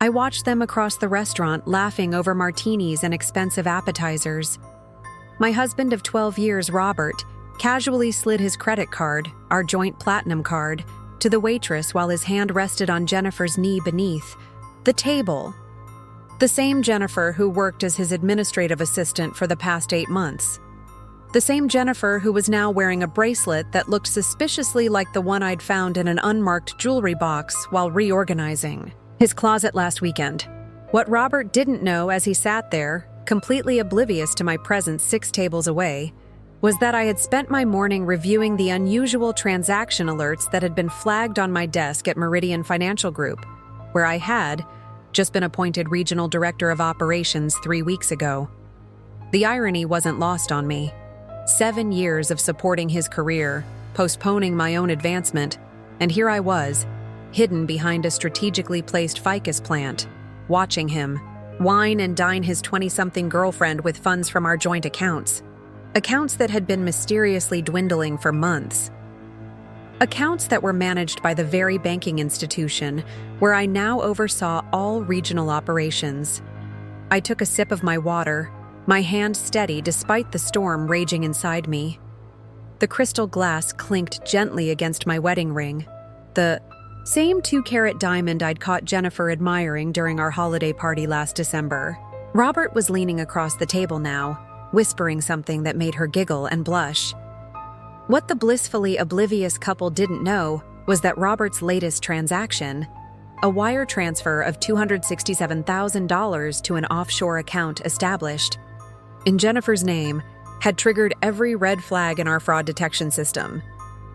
I watched them across the restaurant laughing over martinis and expensive appetizers. My husband of 12 years, Robert, casually slid his credit card, our joint platinum card, to the waitress while his hand rested on Jennifer's knee beneath the table. The same Jennifer who worked as his administrative assistant for the past 8 months. The same Jennifer who was now wearing a bracelet that looked suspiciously like the one I'd found in an unmarked jewelry box while reorganizing his closet last weekend. What Robert didn't know as he sat there, completely oblivious to my presence 6 tables away, was that I had spent my morning reviewing the unusual transaction alerts that had been flagged on my desk at Meridian Financial Group, where I had just been appointed regional director of operations 3 weeks ago. The irony wasn't lost on me. 7 years of supporting his career, postponing my own advancement, and here I was, hidden behind a strategically placed ficus plant, watching him wine and dine his 20-something girlfriend with funds from our joint accounts. Accounts that had been mysteriously dwindling for months. Accounts that were managed by the very banking institution where I now oversaw all regional operations. I took a sip of my water, my hand steady despite the storm raging inside me. The crystal glass clinked gently against my wedding ring, the same 2-carat diamond I'd caught Jennifer admiring during our holiday party last December. Robert was leaning across the table now, whispering something that made her giggle and blush. What the blissfully oblivious couple didn't know was that Robert's latest transaction, a wire transfer of $267,000 to an offshore account established in Jennifer's name, had triggered every red flag in our fraud detection system.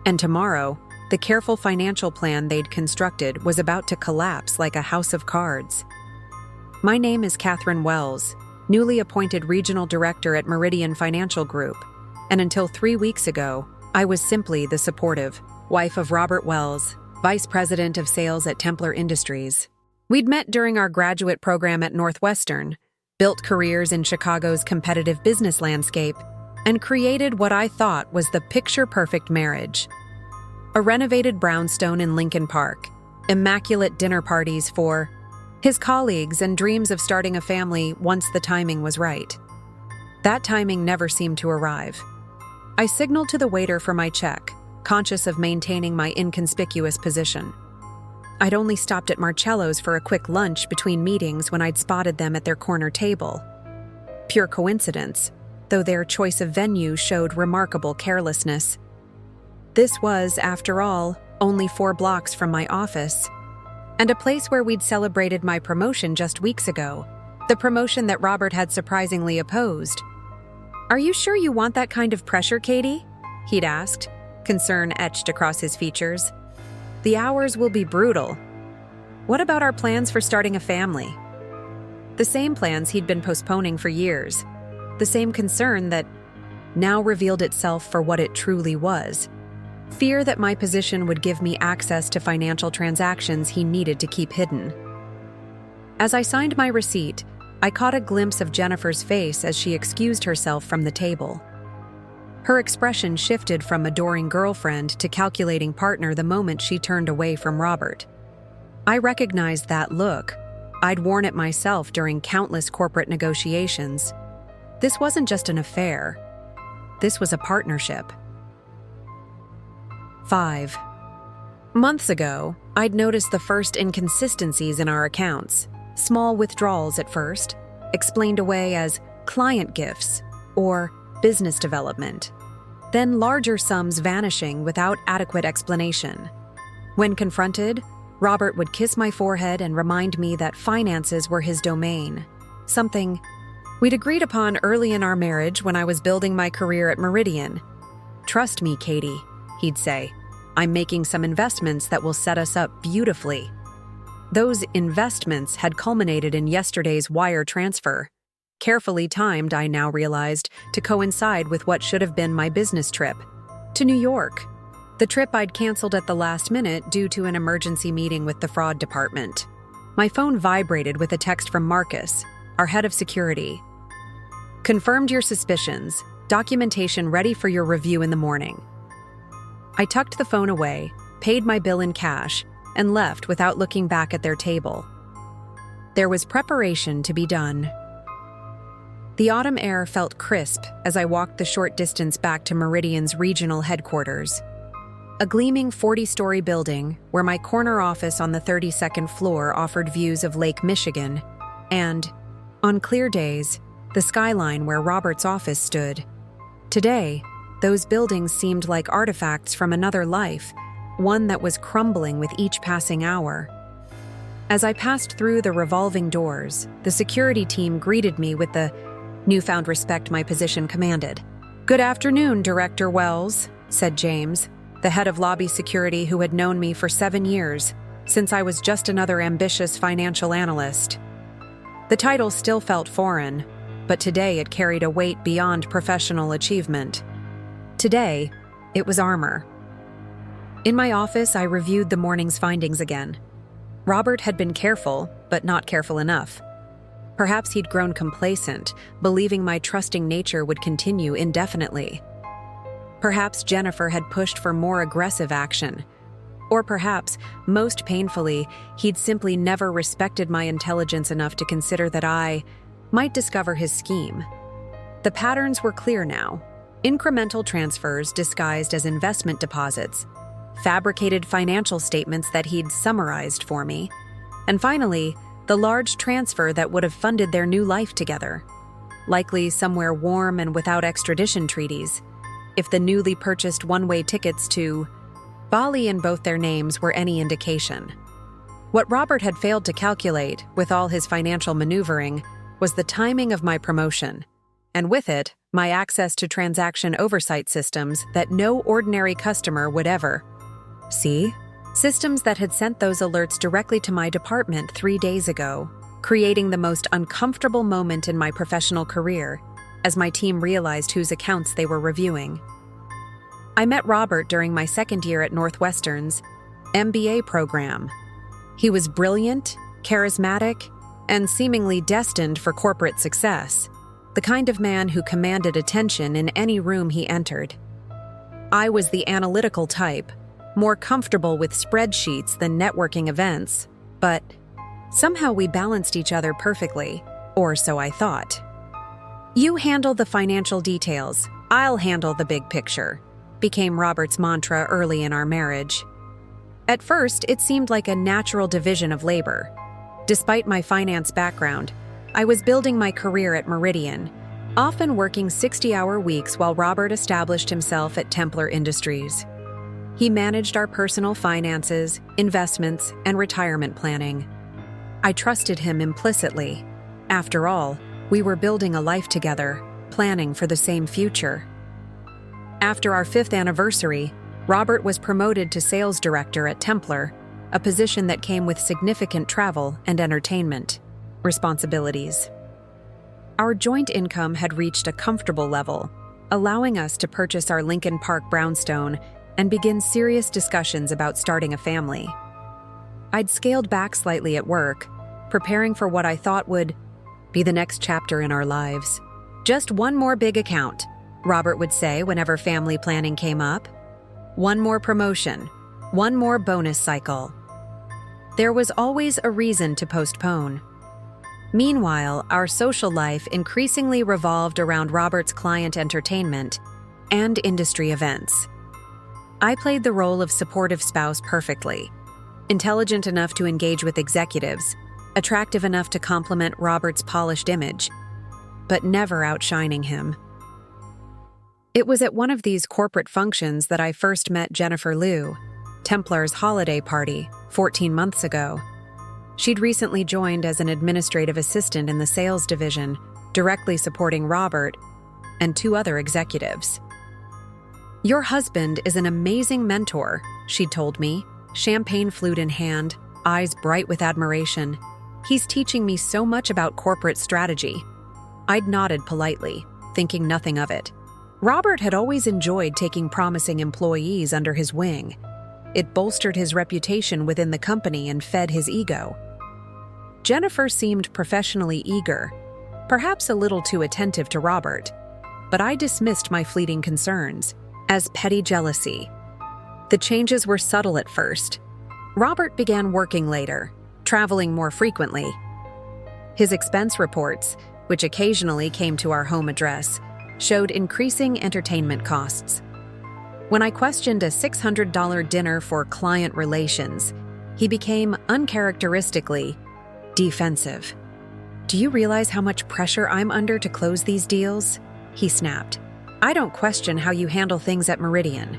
And tomorrow, the careful financial plan they'd constructed was about to collapse like a house of cards. My name is Catherine Wells, newly appointed regional director at Meridian Financial Group, and until 3 weeks ago, I was simply the supportive wife of Robert Wells, vice president of sales at Templar Industries. We'd met during our graduate program at Northwestern, built careers in Chicago's competitive business landscape, and created what I thought was the picture-perfect marriage. A renovated brownstone in Lincoln Park, immaculate dinner parties for his colleagues, and dreams of starting a family once the timing was right. That timing never seemed to arrive. I signaled to the waiter for my check, conscious of maintaining my inconspicuous position. I'd only stopped at Marcello's for a quick lunch between meetings when I'd spotted them at their corner table. Pure coincidence, though their choice of venue showed remarkable carelessness. This was, after all, only 4 blocks from my office, and a place where we'd celebrated my promotion just weeks ago, the promotion that Robert had surprisingly opposed. "Are you sure you want that kind of pressure, Katie?" he'd asked, concern etched across his features. "The hours will be brutal. What about our plans for starting a family?" The same plans he'd been postponing for years, the same concern that now revealed itself for what it truly was. Fear that my position would give me access to financial transactions he needed to keep hidden. As I signed my receipt, I caught a glimpse of Jennifer's face as she excused herself from the table. Her expression shifted from adoring girlfriend to calculating partner the moment she turned away from Robert. I recognized that look. I'd worn it myself during countless corporate negotiations. This wasn't just an affair. This was a partnership. 5 months ago, I'd noticed the first inconsistencies in our accounts. Small withdrawals at first, explained away as client gifts or business development. Then larger sums vanishing without adequate explanation. When confronted, Robert would kiss my forehead and remind me that finances were his domain, something we'd agreed upon early in our marriage when I was building my career at Meridian. "Trust me, Katie," he'd say. "I'm making some investments that will set us up beautifully." Those investments had culminated in yesterday's wire transfer, carefully timed, I now realized, to coincide with what should have been my business trip to New York. The trip I'd canceled at the last minute due to an emergency meeting with the fraud department. My phone vibrated with a text from Marcus, our head of security. "Confirmed your suspicions. Documentation ready for your review in the morning." I tucked the phone away, paid my bill in cash, and left without looking back at their table. There was preparation to be done. The autumn air felt crisp as I walked the short distance back to Meridian's regional headquarters. A gleaming 40-story building where my corner office on the 32nd floor offered views of Lake Michigan, and, on clear days, the skyline where Robert's office stood. Today, those buildings seemed like artifacts from another life, one that was crumbling with each passing hour. As I passed through the revolving doors, the security team greeted me with the newfound respect my position commanded. "Good afternoon, Director Wells," said James, the head of lobby security who had known me for 7 years, since I was just another ambitious financial analyst. The title still felt foreign, but today it carried a weight beyond professional achievement. Today, it was armor. In my office, I reviewed the morning's findings again. Robert had been careful, but not careful enough. Perhaps he'd grown complacent, believing my trusting nature would continue indefinitely. Perhaps Jennifer had pushed for more aggressive action. Or perhaps, most painfully, he'd simply never respected my intelligence enough to consider that I might discover his scheme. The patterns were clear now. Incremental transfers disguised as investment deposits, fabricated financial statements that he'd summarized for me, and finally, the large transfer that would have funded their new life together, likely somewhere warm and without extradition treaties, if the newly purchased one-way tickets to Bali in both their names were any indication. What Robert had failed to calculate, with all his financial maneuvering, was the timing of my promotion, and with it, my access to transaction oversight systems that no ordinary customer would ever see. Systems that had sent those alerts directly to my department 3 days ago, creating the most uncomfortable moment in my professional career as my team realized whose accounts they were reviewing. I met Robert during my second year at Northwestern's MBA program. He was brilliant, charismatic, and seemingly destined for corporate success, the kind of man who commanded attention in any room he entered. I was the analytical type, more comfortable with spreadsheets than networking events, but somehow we balanced each other perfectly, or so I thought. "You handle the financial details, I'll handle the big picture," became Robert's mantra early in our marriage. At first, it seemed like a natural division of labor. Despite my finance background, I was building my career at Meridian, often working 60-hour weeks while Robert established himself at Templar Industries. He managed our personal finances, investments, and retirement planning. I trusted him implicitly. After all, we were building a life together, planning for the same future. After our 5th anniversary, Robert was promoted to sales director at Templar, a position that came with significant travel and entertainment responsibilities. Our joint income had reached a comfortable level, allowing us to purchase our Lincoln Park brownstone and begin serious discussions about starting a family. I'd scaled back slightly at work, preparing for what I thought would be the next chapter in our lives. "Just one more big account," Robert would say whenever family planning came up. "One more promotion, one more bonus cycle." There was always a reason to postpone. Meanwhile, our social life increasingly revolved around Robert's client entertainment and industry events. I played the role of supportive spouse perfectly, intelligent enough to engage with executives, attractive enough to complement Robert's polished image, but never outshining him. It was at one of these corporate functions that I first met Jennifer Liu, Templar's holiday party, 14 months ago. She'd recently joined as an administrative assistant in the sales division, directly supporting Robert and 2 other executives. "Your husband is an amazing mentor," she'd told me, champagne flute in hand, eyes bright with admiration. "He's teaching me so much about corporate strategy." I'd nodded politely, thinking nothing of it. Robert had always enjoyed taking promising employees under his wing. It bolstered his reputation within the company and fed his ego. Jennifer seemed professionally eager, perhaps a little too attentive to Robert, but I dismissed my fleeting concerns as petty jealousy. The changes were subtle at first. Robert began working later, traveling more frequently. His expense reports, which occasionally came to our home address, showed increasing entertainment costs. When I questioned a $600 dinner for client relations, he became uncharacteristically defensive. "Do you realize how much pressure I'm under to close these deals?" he snapped. "I don't question how you handle things at Meridian."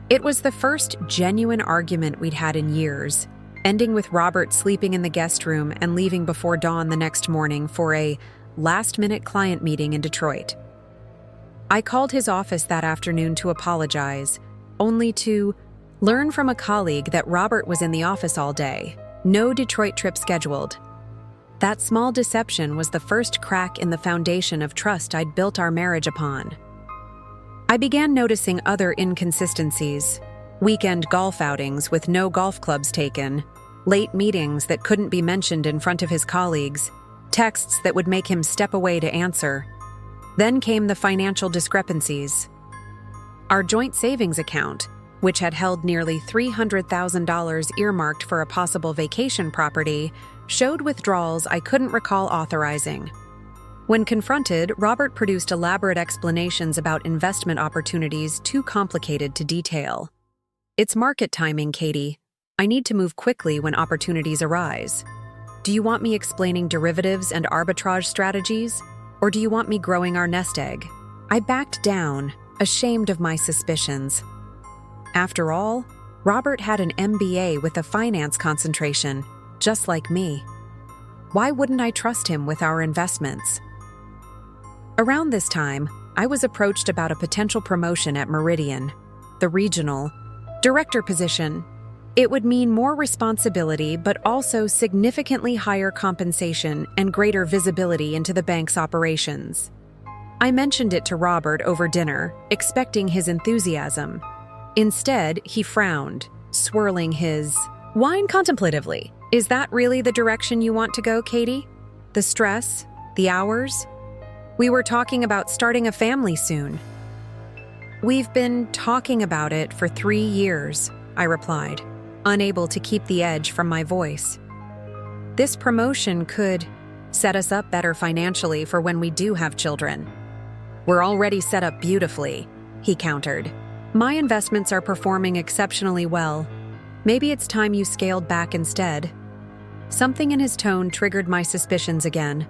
It was the first genuine argument we'd had in years, ending with Robert sleeping in the guest room and leaving before dawn the next morning for a last-minute client meeting in Detroit. I called his office that afternoon to apologize, only to learn from a colleague that Robert was in the office all day, no Detroit trip scheduled. That small deception was the first crack in the foundation of trust I'd built our marriage upon. I began noticing other inconsistencies: weekend golf outings with no golf clubs taken, late meetings that couldn't be mentioned in front of his colleagues, texts that would make him step away to answer. Then came the financial discrepancies. Our joint savings account, which had held nearly $300,000 earmarked for a possible vacation property, showed withdrawals I couldn't recall authorizing. When confronted, Robert produced elaborate explanations about investment opportunities too complicated to detail. "It's market timing, Katie. I need to move quickly when opportunities arise. Do you want me explaining derivatives and arbitrage strategies, or do you want me growing our nest egg?" I backed down, ashamed of my suspicions. After all, Robert had an MBA with a finance concentration, just like me. Why wouldn't I trust him with our investments? Around this time, I was approached about a potential promotion at Meridian, the regional director position. It would mean more responsibility, but also significantly higher compensation and greater visibility into the bank's operations. I mentioned it to Robert over dinner, expecting his enthusiasm. Instead, he frowned, swirling his wine contemplatively. "Is that really the direction you want to go, Katie? The stress? The hours? We were talking about starting a family soon." "We've been talking about it for 3 years, I replied, unable to keep the edge from my voice. "This promotion could set us up better financially for when we do have children." "We're already set up beautifully," he countered. "My investments are performing exceptionally well. Maybe it's time you scaled back instead." Something in his tone triggered my suspicions again.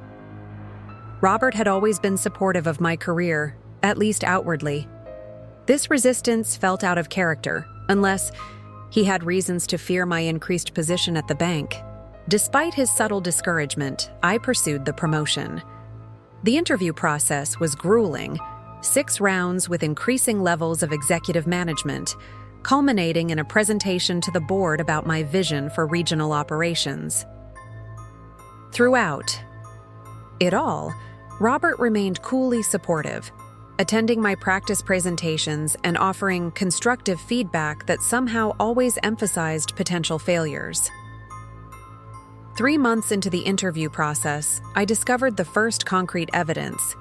Robert had always been supportive of my career, at least outwardly. This resistance felt out of character, unless he had reasons to fear my increased position at the bank. Despite his subtle discouragement, I pursued the promotion. The interview process was grueling, 6 rounds with increasing levels of executive management, culminating in a presentation to the board about my vision for regional operations. Throughout it all, Robert remained coolly supportive, attending my practice presentations and offering constructive feedback that somehow always emphasized potential failures. 3 months into the interview process, I discovered the first concrete evidence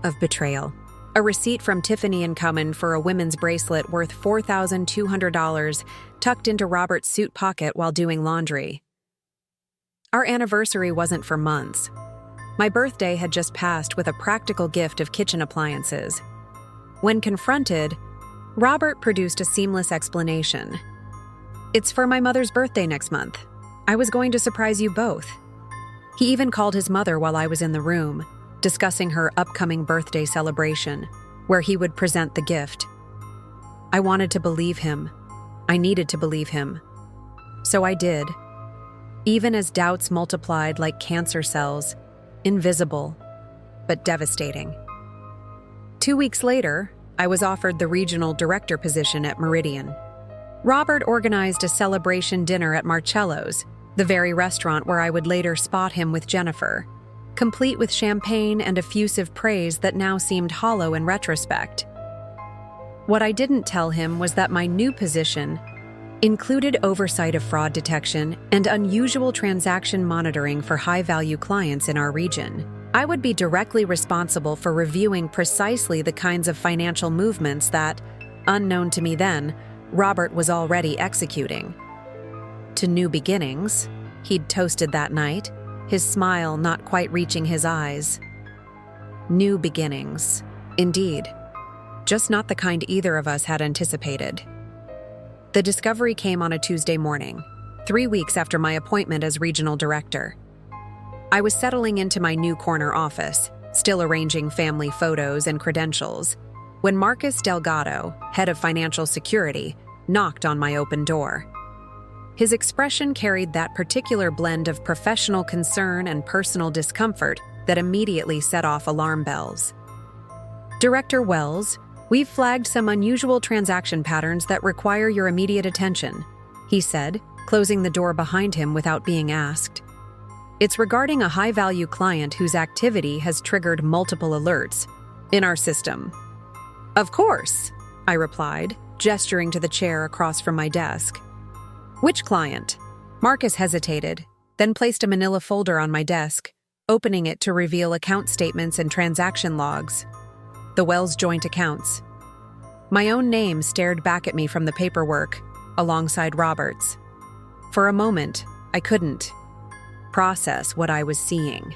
of betrayal. A receipt from Tiffany & Co. for a women's bracelet worth $4,200 tucked into Robert's suit pocket while doing laundry. Our anniversary wasn't for months. My birthday had just passed with a practical gift of kitchen appliances. When confronted, Robert produced a seamless explanation. "It's for my mother's birthday next month. I was going to surprise you both." He even called his mother while I was in the room, discussing her upcoming birthday celebration, where he would present the gift. I wanted to believe him. I needed to believe him. So I did. Even as doubts multiplied like cancer cells, invisible, but devastating. 2 weeks later, I was offered the regional director position at Meridian. Robert organized a celebration dinner at Marcello's, the very restaurant where I would later spot him with Jennifer, complete with champagne and effusive praise that now seemed hollow in retrospect. What I didn't tell him was that my new position included oversight of fraud detection and unusual transaction monitoring for high-value clients in our region. I would be directly responsible for reviewing precisely the kinds of financial movements that, unknown to me then, Robert was already executing. To new beginnings, he'd toasted that night, his smile not quite reaching his eyes. New beginnings. Indeed. Just not the kind either of us had anticipated. The discovery came on a Tuesday morning, 3 weeks after my appointment as regional director. I was settling into my new corner office, still arranging family photos and credentials, when Marcus Delgado, head of financial security, knocked on my open door. His expression carried that particular blend of professional concern and personal discomfort that immediately set off alarm bells. "Director Wells, we've flagged some unusual transaction patterns that require your immediate attention," he said, closing the door behind him without being asked. "It's regarding a high-value client whose activity has triggered multiple alerts in our system." "Of course," I replied, gesturing to the chair across from my desk. "Which client?" Marcus hesitated, then placed a manila folder on my desk, opening it to reveal account statements and transaction logs. The Wells joint accounts. My own name stared back at me from the paperwork, alongside Robert's. For a moment, I couldn't process what I was seeing.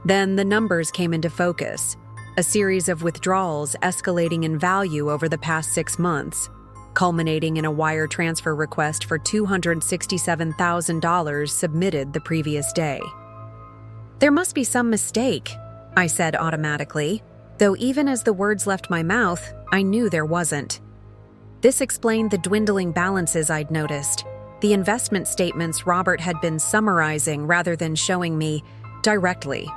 Then the numbers came into focus, a series of withdrawals escalating in value over the past 6 months, culminating in a wire transfer request for $267,000 submitted the previous day. "There must be some mistake," I said automatically, though even as the words left my mouth, I knew there wasn't. This explained the dwindling balances I'd noticed, the investment statements Robert had been summarizing rather than showing me directly.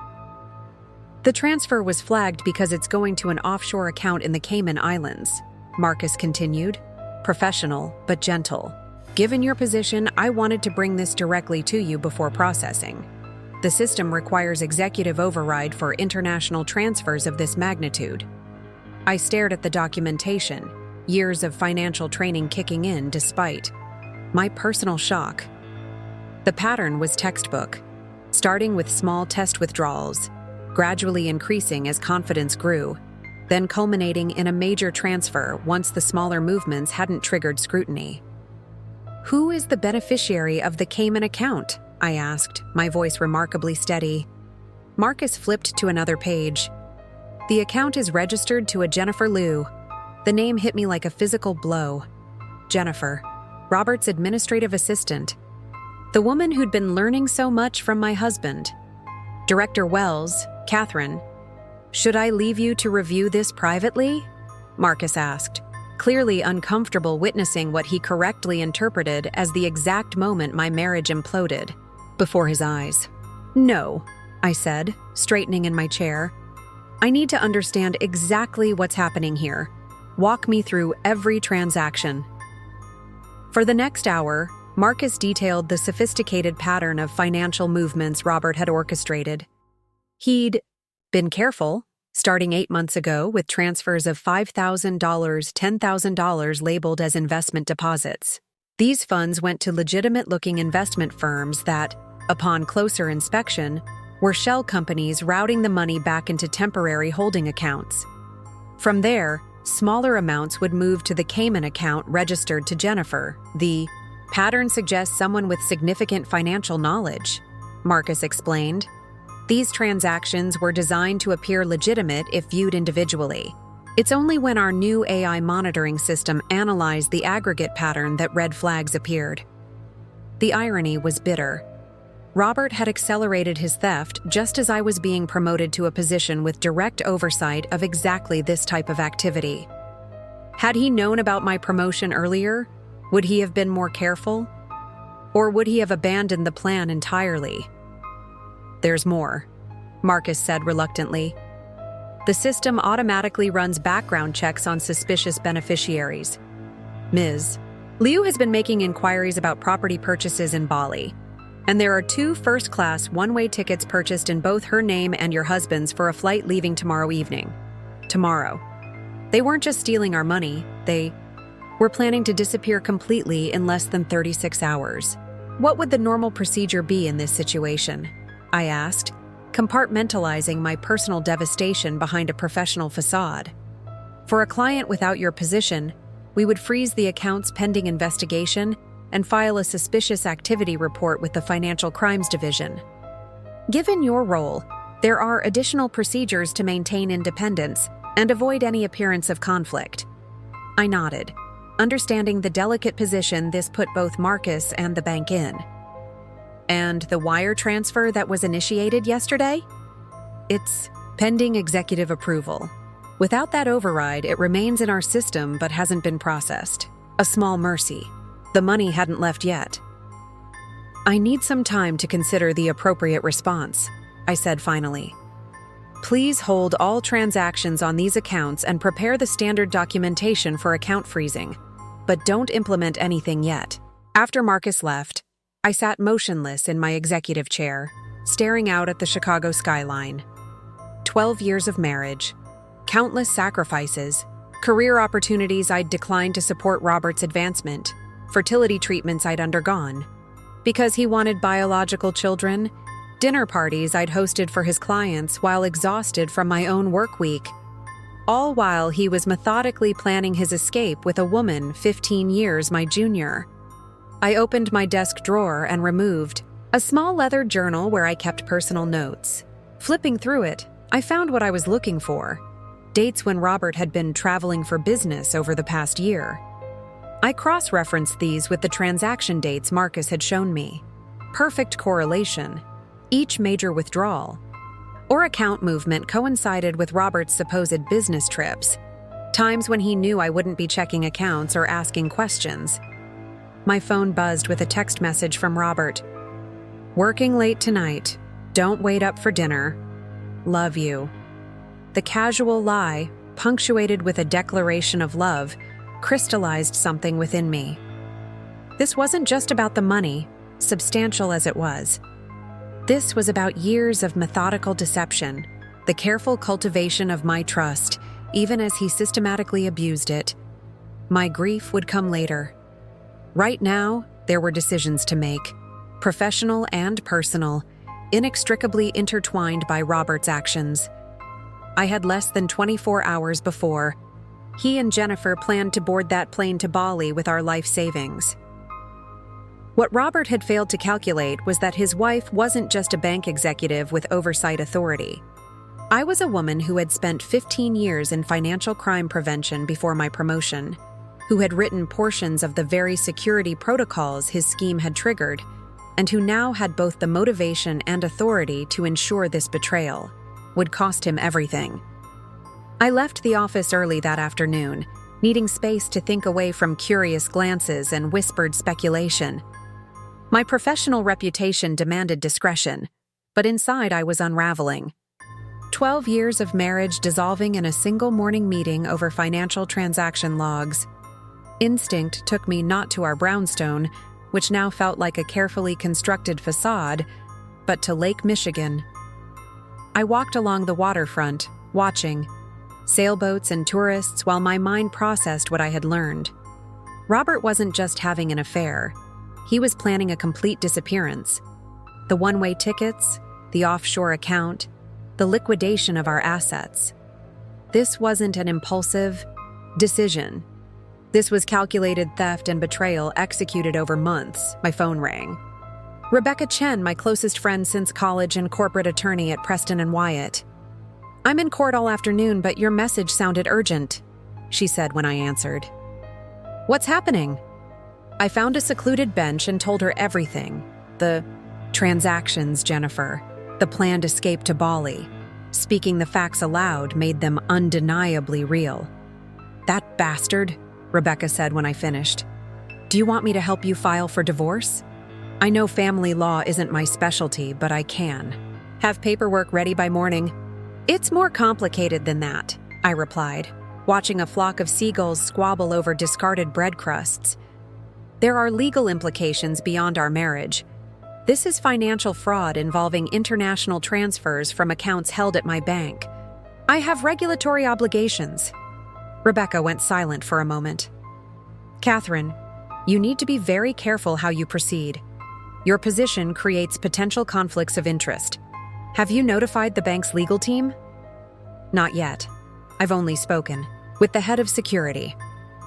"The transfer was flagged because it's going to an offshore account in the Cayman Islands," Marcus continued, professional but gentle. "Given your position, I wanted to bring this directly to you before processing. The system requires executive override for international transfers of this magnitude." I stared at the documentation, years of financial training kicking in despite my personal shock. The pattern was textbook, starting with small test withdrawals, gradually increasing as confidence grew, then culminating in a major transfer once the smaller movements hadn't triggered scrutiny. "Who is the beneficiary of the Cayman account?" I asked, my voice remarkably steady. Marcus flipped to another page. "The account is registered to a Jennifer Liu." The name hit me like a physical blow. Jennifer, Robert's administrative assistant. The woman who'd been learning so much from my husband. "Director Wells, Catherine, should I leave you to review this privately?" Marcus asked, clearly uncomfortable witnessing what he correctly interpreted as the exact moment my marriage imploded before his eyes. "No," I said, straightening in my chair. "I need to understand exactly what's happening here. Walk me through every transaction." For the next hour, Marcus detailed the sophisticated pattern of financial movements Robert had orchestrated. He'd been careful, starting 8 months ago with transfers of $5,000, $10,000 labeled as investment deposits. These funds went to legitimate-looking investment firms that, upon closer inspection, were shell companies routing the money back into temporary holding accounts. From there, smaller amounts would move to the Cayman account registered to Jennifer. "The pattern suggests someone with significant financial knowledge," Marcus explained. "These transactions were designed to appear legitimate if viewed individually. It's only when our new AI monitoring system analyzed the aggregate pattern that red flags appeared." The irony was bitter. Robert had accelerated his theft just as I was being promoted to a position with direct oversight of exactly this type of activity. Had he known about my promotion earlier, would he have been more careful? Or would he have abandoned the plan entirely? "There's more," Marcus said reluctantly. "The system automatically runs background checks on suspicious beneficiaries. Ms. Liu has been making inquiries about property purchases in Bali, and there are 2 first-class one-way tickets purchased in both her name and your husband's for a flight leaving tomorrow evening." Tomorrow. They weren't just stealing our money, they were planning to disappear completely in less than 36 hours. What would the normal procedure be in this situation? I asked, compartmentalizing my personal devastation behind a professional facade. "For a client without your position, we would freeze the accounts pending investigation and file a suspicious activity report with the Financial Crimes Division." Given your role, there are additional procedures to maintain independence and avoid any appearance of conflict. I nodded, understanding the delicate position this put both Marcus and the bank in. And the wire transfer that was initiated yesterday? It's pending executive approval. Without that override, it remains in our system but hasn't been processed. A small mercy. The money hadn't left yet. I need some time to consider the appropriate response, I said finally. Please hold all transactions on these accounts and prepare the standard documentation for account freezing, but don't implement anything yet. After Marcus left, I sat motionless in my executive chair, staring out at the Chicago skyline. 12 years of marriage, countless sacrifices, career opportunities I'd declined to support Robert's advancement, fertility treatments I'd undergone. Because he wanted biological children, dinner parties I'd hosted for his clients while exhausted from my own work week. All while he was methodically planning his escape with a woman 15 years my junior. I opened my desk drawer and removed a small leather journal where I kept personal notes. Flipping through it, I found what I was looking for: dates when Robert had been traveling for business over the past year. I cross-referenced these with the transaction dates Marcus had shown me. Perfect correlation. Each major withdrawal or account movement coincided with Robert's supposed business trips, times when he knew I wouldn't be checking accounts or asking questions. My phone buzzed with a text message from Robert. Working late tonight. Don't wait up for dinner. Love you. The casual lie, punctuated with a declaration of love, crystallized something within me. This wasn't just about the money, substantial as it was. This was about years of methodical deception, the careful cultivation of my trust, even as he systematically abused it. My grief would come later. Right now, there were decisions to make, professional and personal, inextricably intertwined by Robert's actions. I had less than 24 hours before. He and Jennifer planned to board that plane to Bali with our life savings. What Robert had failed to calculate was that his wife wasn't just a bank executive with oversight authority. I was a woman who had spent 15 years in financial crime prevention before my promotion, who had written portions of the very security protocols his scheme had triggered, and who now had both the motivation and authority to ensure this betrayal would cost him everything. I left the office early that afternoon, needing space to think away from curious glances and whispered speculation. My professional reputation demanded discretion, but inside I was unraveling. 12 years of marriage dissolving in a single morning meeting over financial transaction logs. Instinct took me not to our brownstone, which now felt like a carefully constructed facade, but to Lake Michigan. I walked along the waterfront, watching sailboats and tourists while my mind processed what I had learned. Robert wasn't just having an affair. He was planning a complete disappearance. The one-way tickets, the offshore account, the liquidation of our assets. This wasn't an impulsive decision. This was calculated theft and betrayal executed over months. My phone rang. Rebecca Chen, my closest friend since college and corporate attorney at Preston & Wyatt. I'm in court all afternoon, but your message sounded urgent, she said when I answered. What's happening? I found a secluded bench and told her everything. The transactions, Jennifer. The planned escape to Bali. Speaking the facts aloud made them undeniably real. That bastard, Rebecca said when I finished. Do you want me to help you file for divorce? I know family law isn't my specialty, but I can. Have paperwork ready by morning. It's more complicated than that, I replied, watching a flock of seagulls squabble over discarded bread crusts. There are legal implications beyond our marriage. This is financial fraud involving international transfers from accounts held at my bank. I have regulatory obligations. Rebecca went silent for a moment. Catherine, you need to be very careful how you proceed. Your position creates potential conflicts of interest. Have you notified the bank's legal team? Not yet. I've only spoken with the head of security.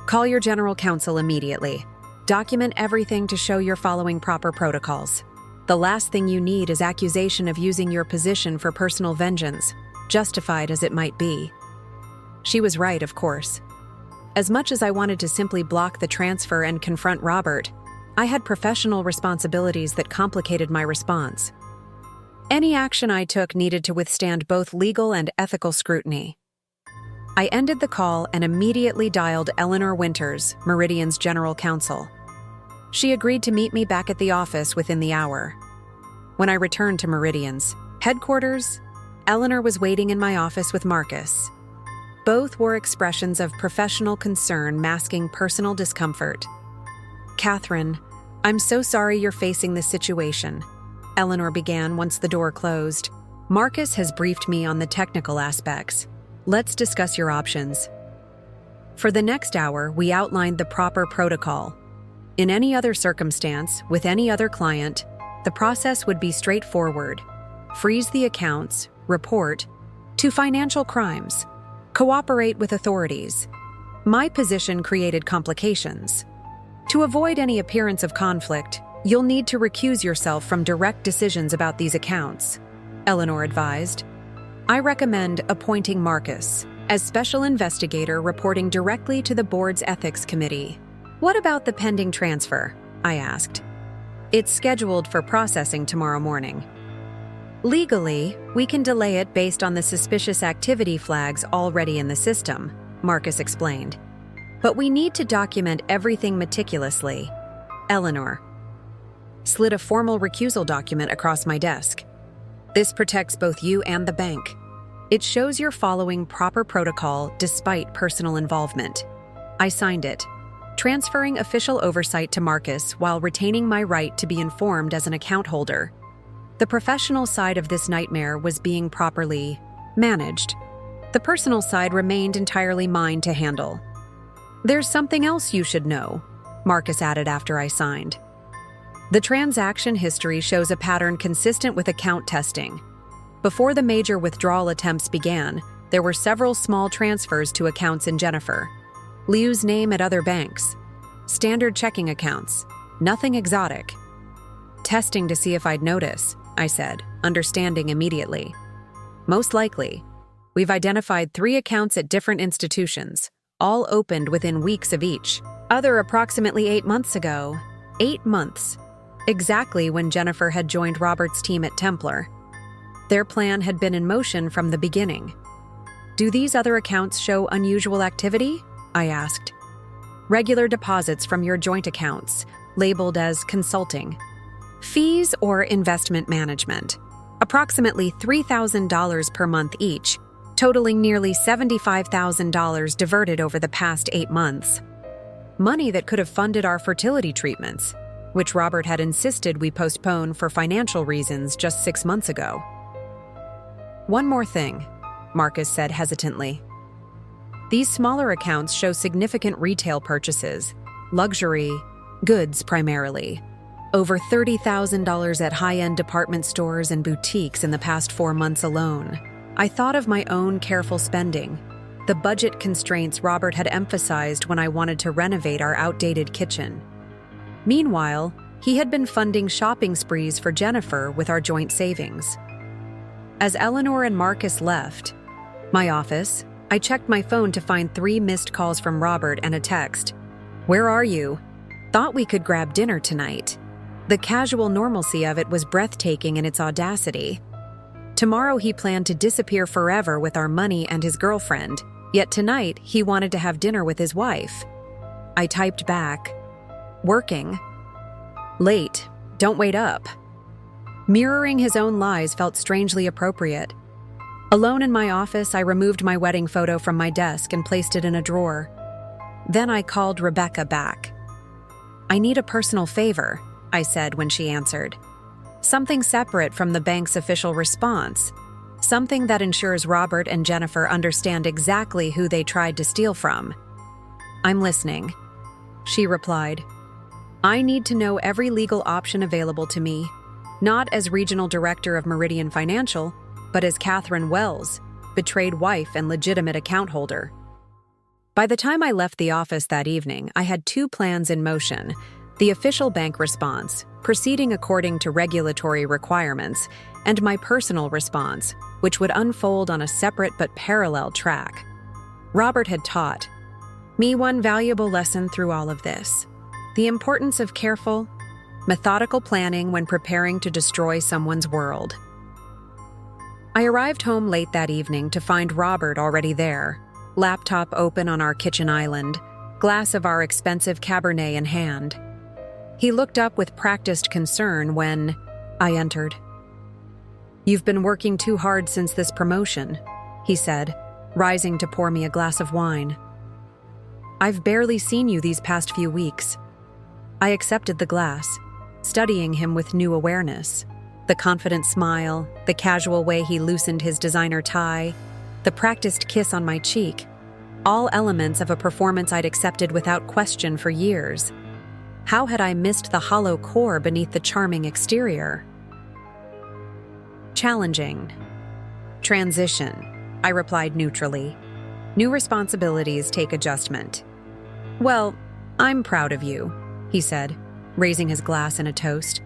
Call your general counsel immediately. Document everything to show you're following proper protocols. The last thing you need is accusation of using your position for personal vengeance, justified as it might be. She was right, of course. As much as I wanted to simply block the transfer and confront Robert, I had professional responsibilities that complicated my response. Any action I took needed to withstand both legal and ethical scrutiny. I ended the call and immediately dialed Eleanor Winters, Meridian's general counsel. She agreed to meet me back at the office within the hour. When I returned to Meridian's headquarters, Eleanor was waiting in my office with Marcus. Both wore expressions of professional concern masking personal discomfort. "Catherine, I'm so sorry you're facing this situation," Eleanor began once the door closed. "Marcus has briefed me on the technical aspects. Let's discuss your options." For the next hour, we outlined the proper protocol. In any other circumstance, with any other client, the process would be straightforward. Freeze the accounts, report, to financial crimes, cooperate with authorities. My position created complications. To avoid any appearance of conflict, you'll need to recuse yourself from direct decisions about these accounts, Eleanor advised. I recommend appointing Marcus as special investigator reporting directly to the board's ethics committee. "What about the pending transfer?" I asked. "It's scheduled for processing tomorrow morning." "Legally, we can delay it based on the suspicious activity flags already in the system," Marcus explained. "But we need to document everything meticulously." Eleanor slid a formal recusal document across my desk. "This protects both you and the bank. It shows you're following proper protocol despite personal involvement." I signed it, transferring official oversight to Marcus while retaining my right to be informed as an account holder. The professional side of this nightmare was being properly managed. The personal side remained entirely mine to handle. "There's something else you should know," Marcus added after I signed. "The transaction history shows a pattern consistent with account testing. Before the major withdrawal attempts began, there were several small transfers to accounts in Jennifer. Liu's name at other banks. Standard checking accounts. Nothing exotic." "Testing to see if I'd notice," I said, understanding immediately. "Most likely. We've identified 3 accounts at different institutions, all opened within weeks of each. Other approximately 8 months ago. 8 months. Exactly when Jennifer had joined Robert's team at Templar. Their plan had been in motion from the beginning." "Do these other accounts show unusual activity?" I asked. "Regular deposits from your joint accounts, labeled as consulting. Fees or investment management. Approximately $3,000 per month each, totaling nearly $75,000 diverted over the past 8 months. Money that could have funded our fertility treatments, which Robert had insisted we postpone for financial reasons just 6 months ago." "One more thing," Marcus said hesitantly. "These smaller accounts show significant retail purchases, luxury goods primarily. Over $30,000 at high-end department stores and boutiques in the past 4 months alone." I thought of my own careful spending, the budget constraints Robert had emphasized when I wanted to renovate our outdated kitchen. Meanwhile, he had been funding shopping sprees for Jennifer with our joint savings. As Eleanor and Marcus left my office, I checked my phone to find 3 missed calls from Robert and a text. "Where are you? Thought we could grab dinner tonight." The casual normalcy of it was breathtaking in its audacity. Tomorrow he planned to disappear forever with our money and his girlfriend, yet tonight he wanted to have dinner with his wife. I typed back, "Working. Late. Don't wait up." Mirroring his own lies felt strangely appropriate. Alone in my office, I removed my wedding photo from my desk and placed it in a drawer. Then I called Rebecca back. "I need a personal favor," I said when she answered. "Something separate from the bank's official response. Something that ensures Robert and Jennifer understand exactly who they tried to steal from." "I'm listening," she replied. "I need to know every legal option available to me, not as regional director of Meridian Financial, but as Catherine Wells, betrayed wife and legitimate account holder." By the time I left the office that evening, I had 2 plans in motion: the official bank response, proceeding according to regulatory requirements, and my personal response, which would unfold on a separate but parallel track. Robert had taught me one valuable lesson through all of this: the importance of careful, methodical planning when preparing to destroy someone's world. I arrived home late that evening to find Robert already there, laptop open on our kitchen island, glass of our expensive Cabernet in hand. He looked up with practiced concern when I entered. "You've been working too hard since this promotion," he said, rising to pour me a glass of wine. "I've barely seen you these past few weeks." I accepted the glass, studying him with new awareness. The confident smile, the casual way he loosened his designer tie, the practiced kiss on my cheek, all elements of a performance I'd accepted without question for years. How had I missed the hollow core beneath the charming exterior? "Challenging. Transition," I replied neutrally. "New responsibilities take adjustment." "Well, I'm proud of you," he said, raising his glass in a toast.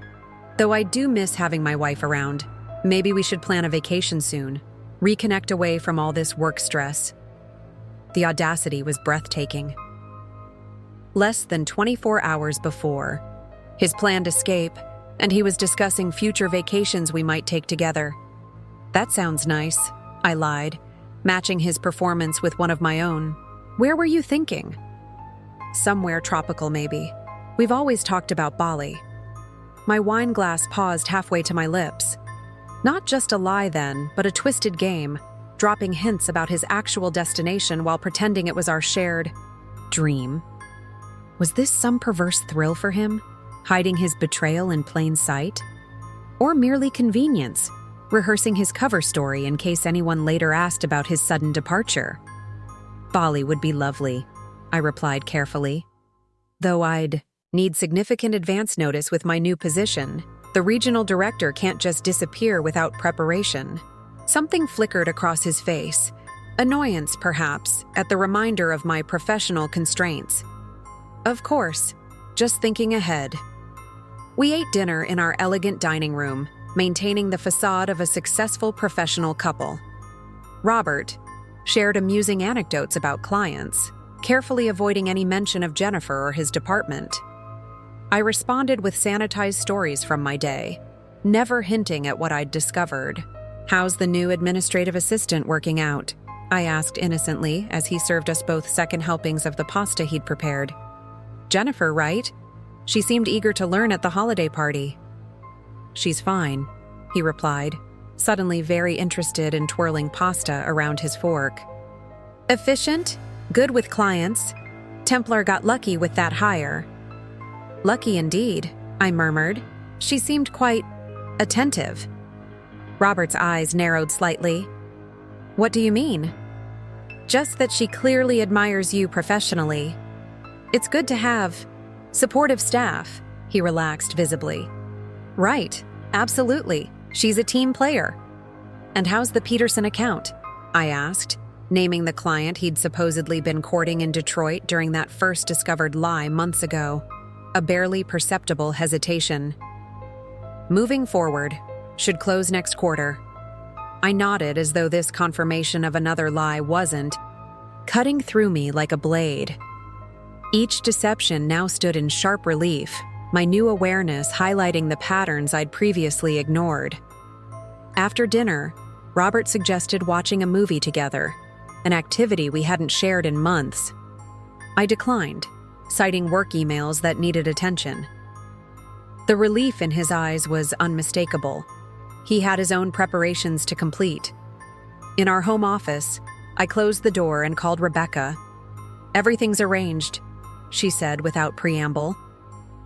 "Though I do miss having my wife around. Maybe we should plan a vacation soon, reconnect away from all this work stress." The audacity was breathtaking. Less than 24 hours before, his planned escape, and he was discussing future vacations we might take together. "That sounds nice," I lied, matching his performance with one of my own. "Where were you thinking?" "Somewhere tropical, maybe. We've always talked about Bali." My wine glass paused halfway to my lips. Not just a lie then, but a twisted game, dropping hints about his actual destination while pretending it was our shared dream. Was this some perverse thrill for him, hiding his betrayal in plain sight? Or merely convenience, rehearsing his cover story in case anyone later asked about his sudden departure? "Bali would be lovely," I replied carefully. "Though I'd need significant advance notice with my new position. The regional director can't just disappear without preparation." Something flickered across his face, annoyance perhaps, at the reminder of my professional constraints. "Of course, just thinking ahead." We ate dinner in our elegant dining room, maintaining the facade of a successful professional couple. Robert shared amusing anecdotes about clients, carefully avoiding any mention of Jennifer or his department. I responded with sanitized stories from my day, never hinting at what I'd discovered. "How's the new administrative assistant working out?" I asked innocently as he served us both second helpings of the pasta he'd prepared. "Jennifer, right? She seemed eager to learn at the holiday party." "She's fine," he replied, suddenly very interested in twirling pasta around his fork. "Efficient, good with clients. Templar got lucky with that hire." "Lucky indeed," I murmured. "She seemed quite attentive." Robert's eyes narrowed slightly. "What do you mean?" "Just that she clearly admires you professionally. It's good to have supportive staff," he relaxed visibly. "Right, absolutely. She's a team player." "And how's the Peterson account?" I asked, naming the client he'd supposedly been courting in Detroit during that first discovered lie months ago. A barely perceptible hesitation. "Moving forward. Should close next quarter." I nodded as though this confirmation of another lie wasn't cutting through me like a blade. Each deception now stood in sharp relief, my new awareness highlighting the patterns I'd previously ignored. After dinner, Robert suggested watching a movie together, an activity we hadn't shared in months. I declined, citing work emails that needed attention. The relief in his eyes was unmistakable. He had his own preparations to complete. In our home office, I closed the door and called Rebecca. "Everything's arranged," she said without preamble.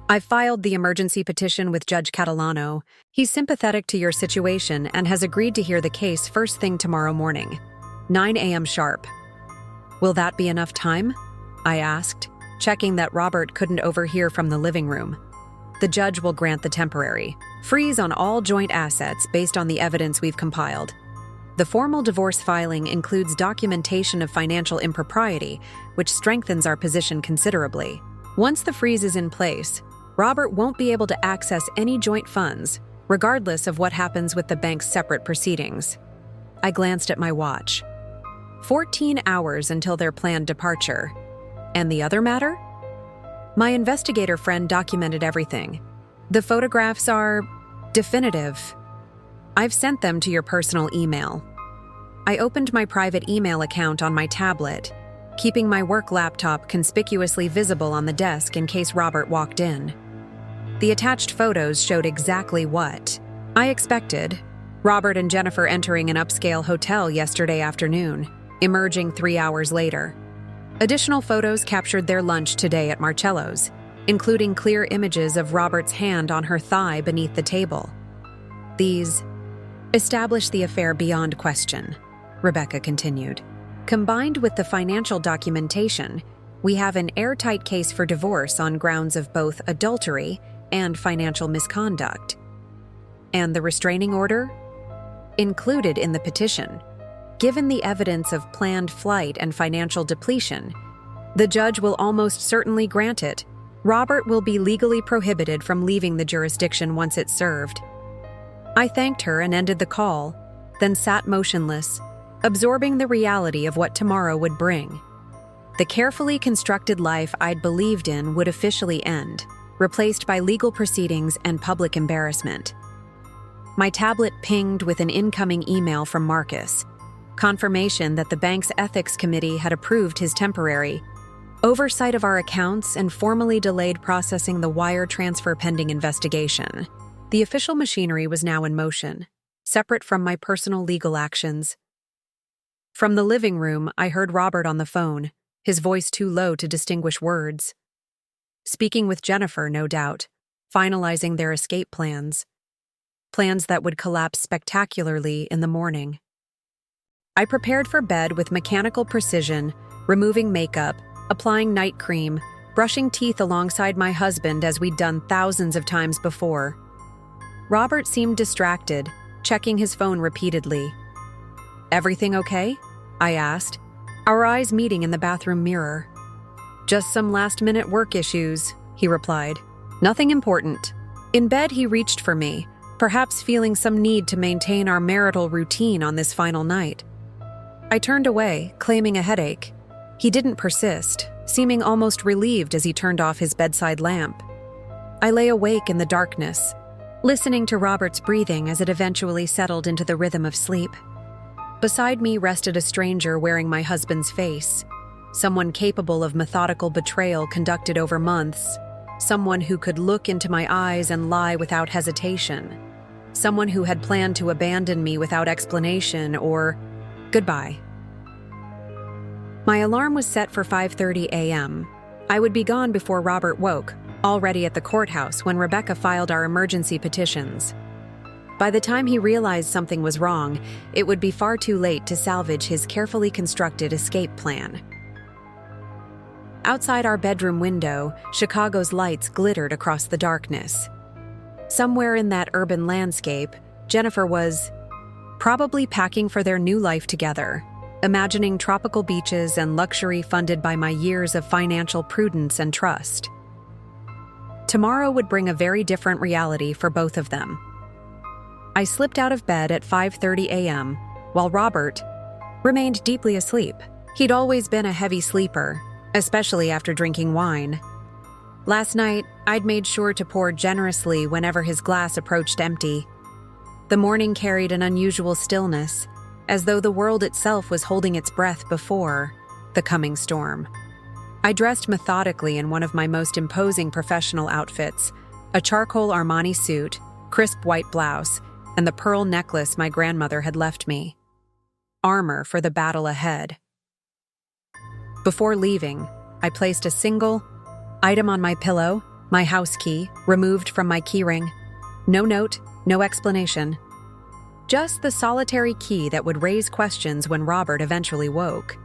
"I've filed the emergency petition with Judge Catalano. He's sympathetic to your situation and has agreed to hear the case first thing tomorrow morning, 9 a.m. sharp." "Will that be enough time?" I asked, checking that Robert couldn't overhear from the living room. "The judge will grant the temporary freeze on all joint assets based on the evidence we've compiled. The formal divorce filing includes documentation of financial impropriety, which strengthens our position considerably. Once the freeze is in place, Robert won't be able to access any joint funds, regardless of what happens with the bank's separate proceedings. I glanced at my watch. 14 hours until their planned departure. And the other matter? My investigator friend documented everything. The photographs are definitive. I've sent them to your personal email. I opened my private email account on my tablet, keeping my work laptop conspicuously visible on the desk in case Robert walked in. The attached photos showed exactly what I expected: Robert and Jennifer entering an upscale hotel yesterday afternoon, emerging 3 hours later. Additional photos captured their lunch today at Marcello's, including clear images of Robert's hand on her thigh beneath the table. These establish the affair beyond question, Rebecca continued. Combined with the financial documentation, we have an airtight case for divorce on grounds of both adultery and financial misconduct. And the restraining order? Included in the petition. Given the evidence of planned flight and financial depletion, the judge will almost certainly grant it. Robert will be legally prohibited from leaving the jurisdiction once it's served. I thanked her and ended the call, then sat motionless, absorbing the reality of what tomorrow would bring. The carefully constructed life I'd believed in would officially end, replaced by legal proceedings and public embarrassment. My tablet pinged with an incoming email from Marcus, confirmation that the bank's ethics committee had approved his temporary oversight of our accounts and formally delayed processing the wire transfer pending investigation. The official machinery was now in motion, separate from my personal legal actions. From the living room, I heard Robert on the phone, his voice too low to distinguish words. Speaking with Jennifer, no doubt, finalizing their escape plans. Plans that would collapse spectacularly in the morning. I prepared for bed with mechanical precision, removing makeup, applying night cream, brushing teeth alongside my husband as we'd done thousands of times before. Robert seemed distracted, checking his phone repeatedly. "Everything okay?" I asked, our eyes meeting in the bathroom mirror. "Just some last-minute work issues," he replied. "Nothing important." In bed, he reached for me, perhaps feeling some need to maintain our marital routine on this final night. I turned away, claiming a headache. He didn't persist, seeming almost relieved as he turned off his bedside lamp. I lay awake in the darkness, listening to Robert's breathing as it eventually settled into the rhythm of sleep. Beside me rested a stranger wearing my husband's face, someone capable of methodical betrayal conducted over months, someone who could look into my eyes and lie without hesitation, someone who had planned to abandon me without explanation or goodbye. My alarm was set for 5:30 a.m. I would be gone before Robert woke, already at the courthouse when Rebecca filed our emergency petitions. By the time he realized something was wrong, it would be far too late to salvage his carefully constructed escape plan. Outside our bedroom window, Chicago's lights glittered across the darkness. Somewhere in that urban landscape, Jennifer was probably packing for their new life together, imagining tropical beaches and luxury funded by my years of financial prudence and trust. Tomorrow would bring a very different reality for both of them. I slipped out of bed at 5:30 a.m., while Robert remained deeply asleep. He'd always been a heavy sleeper, especially after drinking wine. Last night, I'd made sure to pour generously whenever his glass approached empty. The morning carried an unusual stillness, as though the world itself was holding its breath before the coming storm. I dressed methodically in one of my most imposing professional outfits, a charcoal Armani suit, crisp white blouse, and the pearl necklace my grandmother had left me. Armor for the battle ahead. Before leaving, I placed a single item on my pillow, my house key, removed from my keyring. No note, no explanation. Just the solitary key that would raise questions when Robert eventually woke.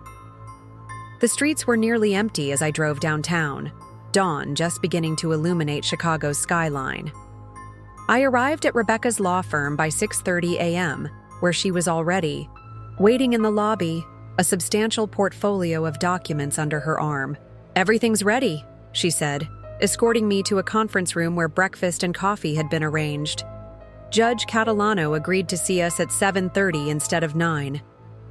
The streets were nearly empty as I drove downtown, dawn just beginning to illuminate Chicago's skyline. I arrived at Rebecca's law firm by 6:30 a.m., where she was already waiting in the lobby, a substantial portfolio of documents under her arm. "Everything's ready," she said, escorting me to a conference room where breakfast and coffee had been arranged. Judge Catalano agreed to see us at 7:30 instead of 9.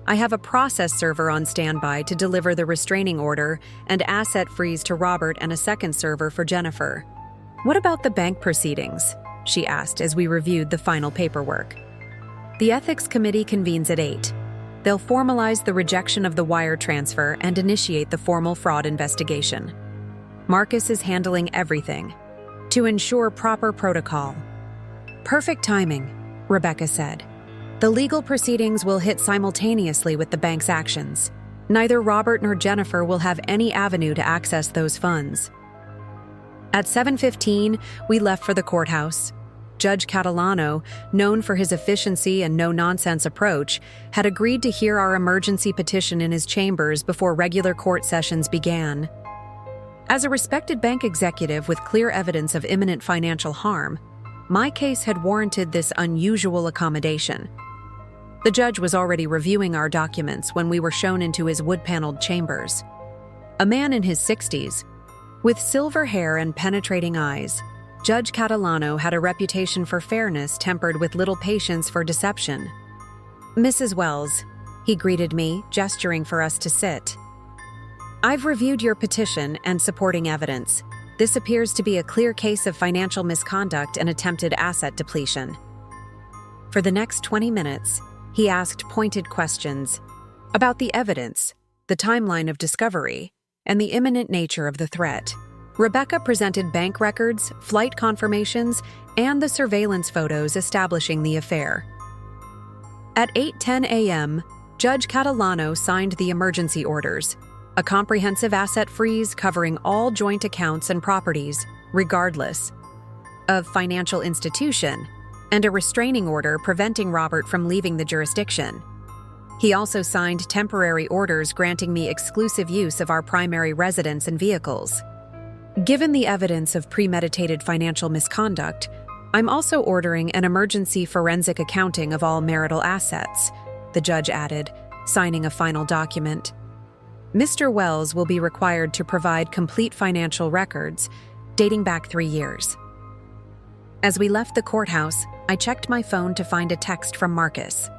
I have a process server on standby to deliver the restraining order and asset freeze to Robert and a second server for Jennifer. "What about the bank proceedings?" she asked as we reviewed the final paperwork. "The ethics committee convenes at 8. They'll formalize the rejection of the wire transfer and initiate the formal fraud investigation. Marcus is handling everything to ensure proper protocol." "Perfect timing," Rebecca said. "The legal proceedings will hit simultaneously with the bank's actions. Neither Robert nor Jennifer will have any avenue to access those funds." At 7:15, we left for the courthouse. Judge Catalano, known for his efficiency and no-nonsense approach, had agreed to hear our emergency petition in his chambers before regular court sessions began. As a respected bank executive with clear evidence of imminent financial harm, my case had warranted this unusual accommodation. The judge was already reviewing our documents when we were shown into his wood-paneled chambers. A man in his 60s, with silver hair and penetrating eyes, Judge Catalano had a reputation for fairness tempered with little patience for deception. "Mrs. Wells," he greeted me, gesturing for us to sit. "I've reviewed your petition and supporting evidence. This appears to be a clear case of financial misconduct and attempted asset depletion." For the next 20 minutes, he asked pointed questions about the evidence, the timeline of discovery, and the imminent nature of the threat. Rebecca presented bank records, flight confirmations, and the surveillance photos establishing the affair. At 8:10 a.m., Judge Catalano signed the emergency orders, a comprehensive asset freeze covering all joint accounts and properties, regardless of financial institution, and a restraining order preventing Robert from leaving the jurisdiction. He also signed temporary orders granting me exclusive use of our primary residence and vehicles. Given the evidence of premeditated financial misconduct, I'm also ordering an emergency forensic accounting of all marital assets, the judge added, signing a final document. Mr. Wells will be required to provide complete financial records dating back 3 years. As we left the courthouse, I checked my phone to find a text from Marcus.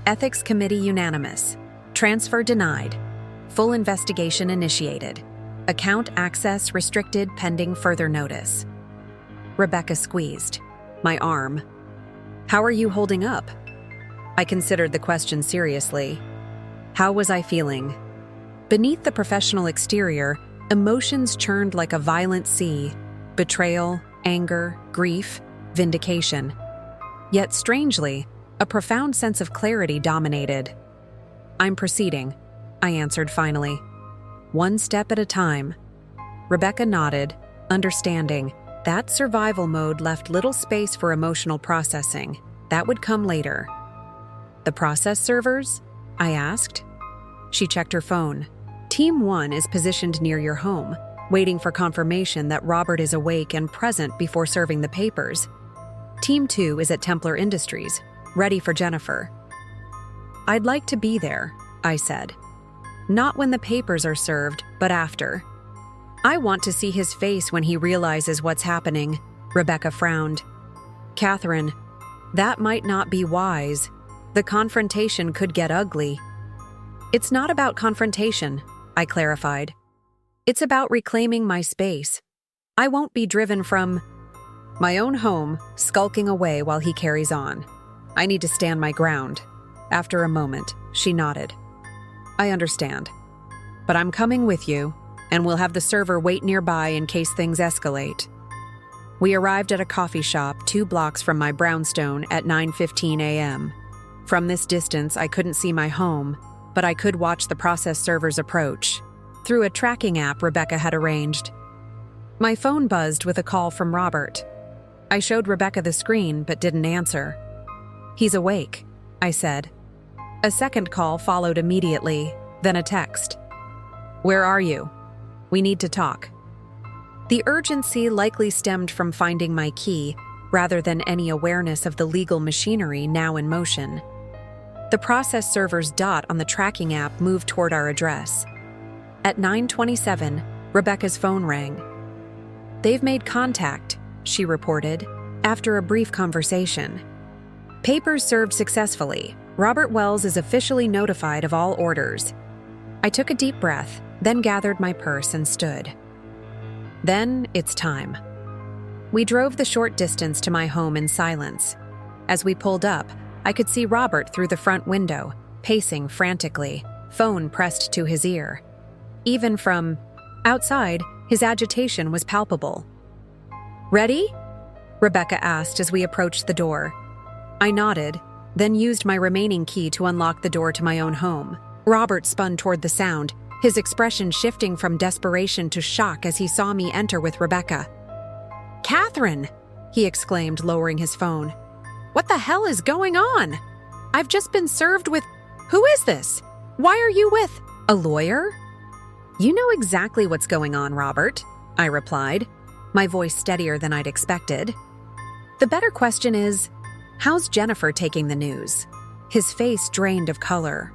"Ethics Committee unanimous. Transfer denied. Full investigation initiated. Account access restricted pending further notice." Rebecca squeezed my arm. "How are you holding up?" I considered the question seriously. How was I feeling? Beneath the professional exterior, emotions churned like a violent sea: betrayal, anger, grief, vindication. Yet strangely, a profound sense of clarity dominated. "I'm proceeding," I answered finally. "One step at a time." Rebecca nodded, understanding. That survival mode left little space for emotional processing. That would come later. "The process servers?" I asked. She checked her phone. "Team 1 is positioned near your home, waiting for confirmation that Robert is awake and present before serving the papers. Team 2 is at Templar Industries, ready for Jennifer." "I'd like to be there," I said. "Not when the papers are served, but after. I want to see his face when he realizes what's happening." Rebecca frowned. "Catherine, that might not be wise. The confrontation could get ugly." "It's not about confrontation," I clarified. "It's about reclaiming my space. I won't be driven from my own home, skulking away while he carries on. I need to stand my ground." After a moment, she nodded. "I understand. But I'm coming with you, and we'll have the server wait nearby in case things escalate." We arrived at a coffee shop 2 blocks from my brownstone at 9:15 a.m. From this distance, I couldn't see my home, but I could watch the process servers approach through a tracking app Rebecca had arranged. My phone buzzed with a call from Robert. I showed Rebecca the screen, but didn't answer. "He's awake," I said. A second call followed immediately, then a text. "Where are you? We need to talk." The urgency likely stemmed from finding my key, rather than any awareness of the legal machinery now in motion. The process server's dot on the tracking app moved toward our address. At 9:27, Rebecca's phone rang. "They've made contact," she reported, after a brief conversation. "Papers served successfully. Robert Wells is officially notified of all orders." I took a deep breath, then gathered my purse and stood. Then it's time. We drove the short distance to my home in silence. As we pulled up, I could see Robert through the front window, pacing frantically, phone pressed to his ear. Even from outside, his agitation was palpable. "Ready?" Rebecca asked as we approached the door. I nodded, then used my remaining key to unlock the door to my own home. Robert spun toward the sound, his expression shifting from desperation to shock as he saw me enter with Rebecca. "Catherine!" he exclaimed, lowering his phone. "What the hell is going on? I've just been served with— Who is this? Why are you with— A lawyer?" "You know exactly what's going on, Robert," I replied, my voice steadier than I'd expected. "The better question is, how's Jennifer taking the news?" His face drained of color.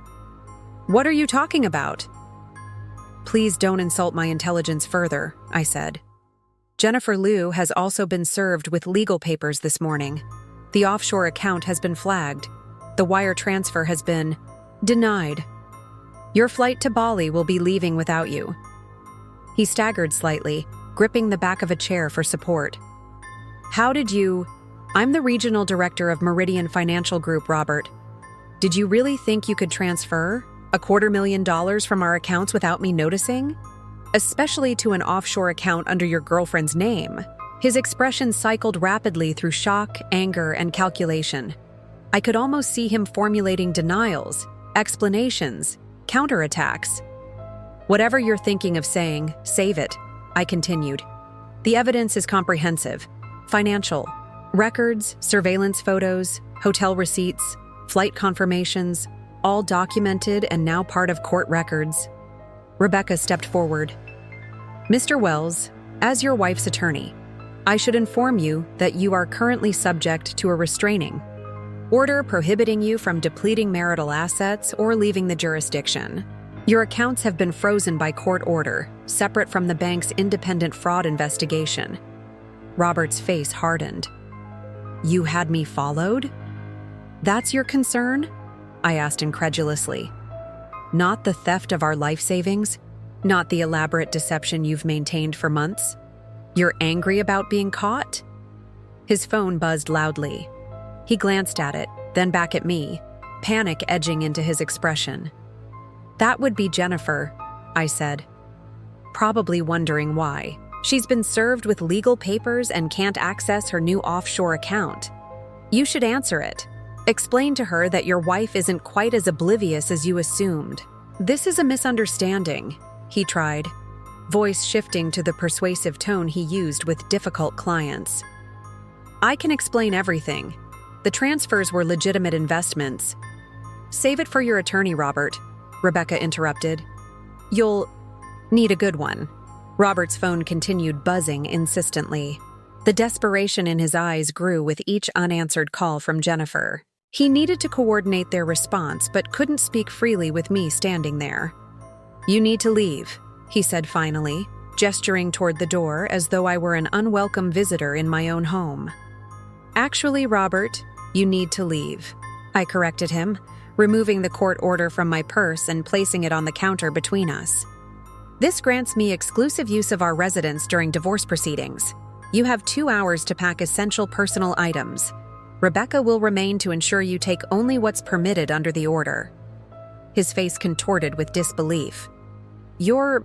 "What are you talking about?" "Please don't insult my intelligence further," I said. "Jennifer Liu has also been served with legal papers this morning. The offshore account has been flagged. The wire transfer has been denied. Your flight to Bali will be leaving without you." He staggered slightly, gripping the back of a chair for support. "How did you— I'm the regional director of Meridian Financial Group, Robert. Did you really think you could transfer $250,000 from our accounts without me noticing? Especially to an offshore account under your girlfriend's name." His expression cycled rapidly through shock, anger, and calculation. I could almost see him formulating denials, explanations, counterattacks. "Whatever you're thinking of saying, save it," I continued. "The evidence is comprehensive. Financial, records, surveillance photos, hotel receipts, flight confirmations, all documented and now part of court records." Rebecca stepped forward. "Mr. Wells, as your wife's attorney, I should inform you that you are currently subject to a restraining order prohibiting you from depleting marital assets or leaving the jurisdiction. Your accounts have been frozen by court order, separate from the bank's independent fraud investigation." Robert's face hardened. "You had me followed? That's your concern?" I asked incredulously. "Not the theft of our life savings? Not the elaborate deception you've maintained for months? You're angry about being caught?" His phone buzzed loudly. He glanced at it, then back at me, panic edging into his expression. "That would be Jennifer," I said, probably wondering why. "She's been served with legal papers and can't access her new offshore account. You should answer it. Explain to her that your wife isn't quite as oblivious as you assumed." "This is a misunderstanding," he tried, voice shifting to the persuasive tone he used with difficult clients. "I can explain everything. The transfers were legitimate investments." "Save it for your attorney, Robert," Rebecca interrupted. "You'll need a good one." Robert's phone continued buzzing insistently. The desperation in his eyes grew with each unanswered call from Jennifer. He needed to coordinate their response but couldn't speak freely with me standing there. "You need to leave," he said finally, gesturing toward the door as though I were an unwelcome visitor in my own home. "Actually, Robert, you need to leave," I corrected him, removing the court order from my purse and placing it on the counter between us. "This grants me exclusive use of our residence during divorce proceedings. You have 2 hours to pack essential personal items. Rebecca will remain to ensure you take only what's permitted under the order." His face contorted with disbelief. "You're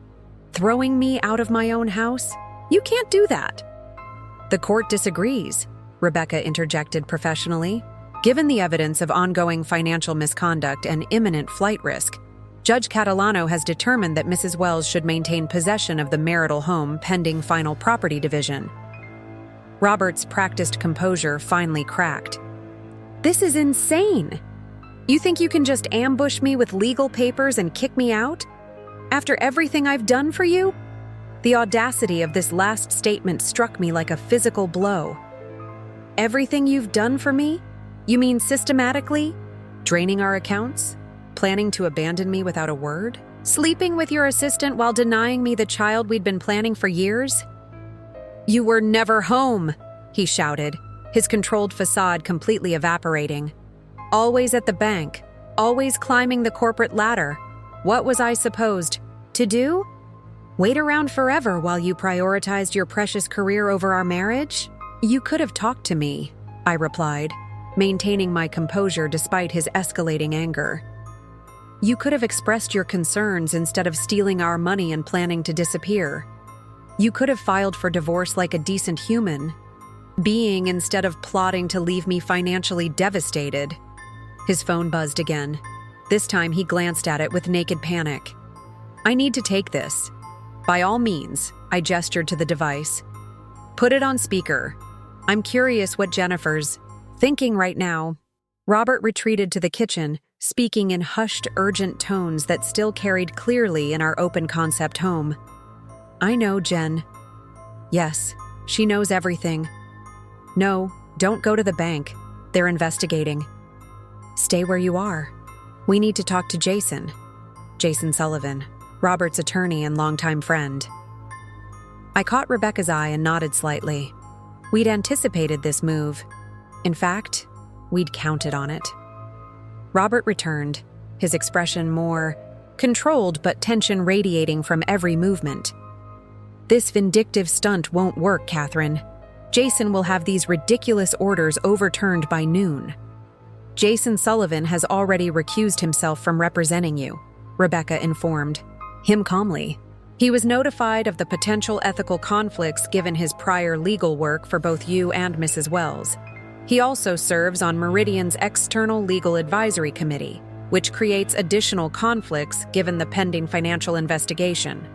throwing me out of my own house? You can't do that." "The court disagrees," Rebecca interjected professionally. "Given the evidence of ongoing financial misconduct and imminent flight risk, Judge Catalano has determined that Mrs. Wells should maintain possession of the marital home pending final property division." Robert's practiced composure finally cracked. "This is insane! You think you can just ambush me with legal papers and kick me out? After everything I've done for you?" The audacity of this last statement struck me like a physical blow. "Everything you've done for me? You mean systematically? Draining our accounts? Planning to abandon me without a word? Sleeping with your assistant while denying me the child we'd been planning for years?" "You were never home," he shouted, his controlled facade completely evaporating. "Always at the bank, always climbing the corporate ladder. What was I supposed to do? Wait around forever while you prioritized your precious career over our marriage?" "You could have talked to me," I replied, maintaining my composure despite his escalating anger. "You could have expressed your concerns instead of stealing our money and planning to disappear. You could have filed for divorce like a decent human being instead of plotting to leave me financially devastated." His phone buzzed again. This time he glanced at it with naked panic. "I need to take this." "By all means," I gestured to the device. "Put it on speaker. I'm curious what Jennifer's thinking right now." Robert retreated to the kitchen, speaking in hushed, urgent tones that still carried clearly in our open-concept home. "I know, Jen. Yes, she knows everything. No, don't go to the bank. They're investigating. Stay where you are. We need to talk to Jason." Jason Sullivan, Robert's attorney and longtime friend. I caught Rebecca's eye and nodded slightly. We'd anticipated this move. In fact, we'd counted on it. Robert returned, his expression more controlled but tension radiating from every movement. "This vindictive stunt won't work, Catherine. Jason will have these ridiculous orders overturned by noon." "Jason Sullivan has already recused himself from representing you," Rebecca informed him calmly. "He was notified of the potential ethical conflicts given his prior legal work for both you and Mrs. Wells. He also serves on Meridian's External Legal Advisory Committee, which creates additional conflicts given the pending financial investigation."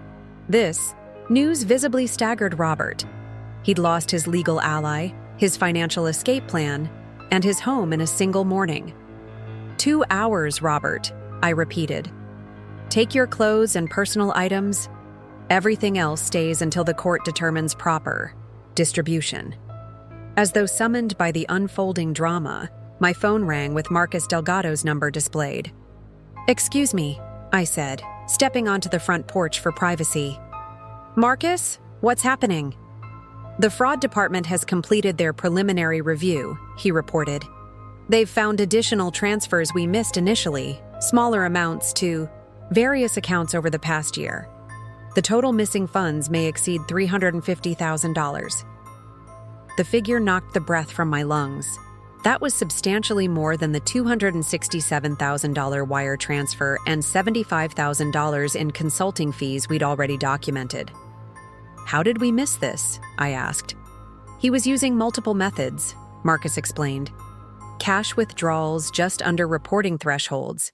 This news visibly staggered Robert. He'd lost his legal ally, his financial escape plan, and his home in a single morning. 2 hours, Robert," I repeated. "Take your clothes and personal items. Everything else stays until the court determines proper distribution." As though summoned by the unfolding drama, my phone rang with Marcus Delgado's number displayed. "Excuse me," I said, stepping onto the front porch for privacy. "Marcus, what's happening?" "The fraud department has completed their preliminary review," he reported. "They've found additional transfers we missed initially, smaller amounts to various accounts over the past year. The total missing funds may exceed $350,000. The figure knocked the breath from my lungs. That was substantially more than the $267,000 wire transfer and $75,000 in consulting fees we'd already documented. "How did we miss this?" I asked. "He was using multiple methods," Marcus explained. "Cash withdrawals just under reporting thresholds,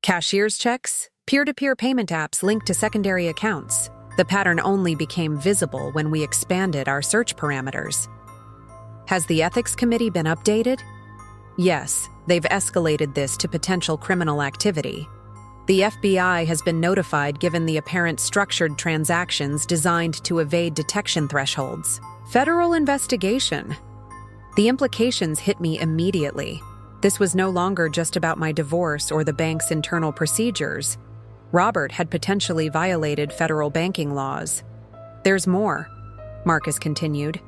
cashier's checks, peer-to-peer payment apps linked to secondary accounts. The pattern only became visible when we expanded our search parameters." "Has the ethics committee been updated?" "Yes, they've escalated this to potential criminal activity. The FBI has been notified given the apparent structured transactions designed to evade detection thresholds." Federal investigation. The implications hit me immediately. This was no longer just about my divorce or the bank's internal procedures. Robert had potentially violated federal banking laws. "There's more," Marcus continued.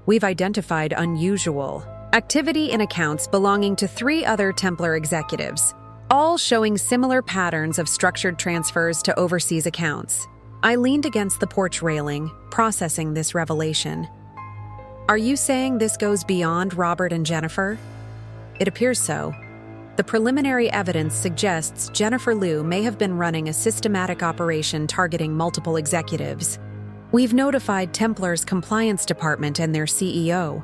"We've identified unusual activity in accounts belonging to 3 other Templar executives, all showing similar patterns of structured transfers to overseas accounts." I leaned against the porch railing, processing this revelation. "Are you saying this goes beyond Robert and Jennifer?" "It appears so. The preliminary evidence suggests Jennifer Liu may have been running a systematic operation targeting multiple executives. We've notified Templar's compliance department and their CEO."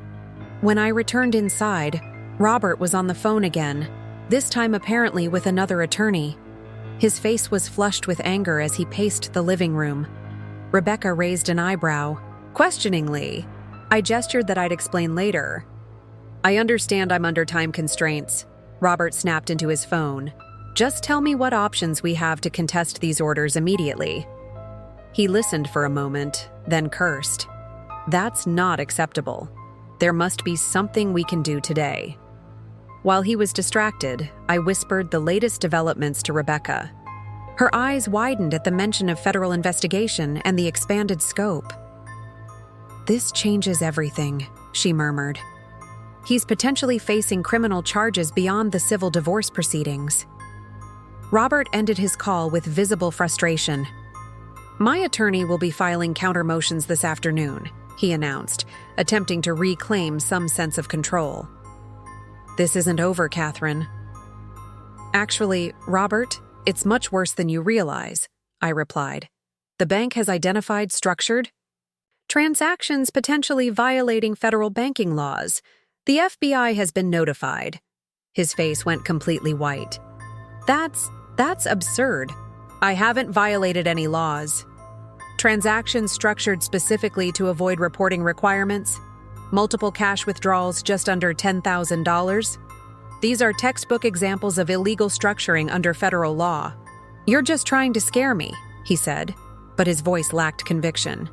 When I returned inside, Robert was on the phone again, this time apparently with another attorney. His face was flushed with anger as he paced the living room. Rebecca raised an eyebrow. Questioningly, I gestured that I'd explain later. "I understand I'm under time constraints," Robert snapped into his phone. "Just tell me what options we have to contest these orders immediately." He listened for a moment, then cursed. "That's not acceptable. There must be something we can do today." While he was distracted, I whispered the latest developments to Rebecca. Her eyes widened at the mention of federal investigation and the expanded scope. "This changes everything," she murmured. "He's potentially facing criminal charges beyond the civil divorce proceedings." Robert ended his call with visible frustration. "My attorney will be filing counter motions this afternoon," he announced, attempting to reclaim some sense of control. "This isn't over, Catherine." "Actually, Robert, it's much worse than you realize," I replied. "The bank has identified structured transactions potentially violating federal banking laws. The FBI has been notified." His face went completely white. That's absurd. I haven't violated any laws. Transactions structured specifically to avoid reporting requirements. Multiple cash withdrawals just under $10,000. These are textbook examples of illegal structuring under federal law. "You're just trying to scare me," he said, but his voice lacked conviction.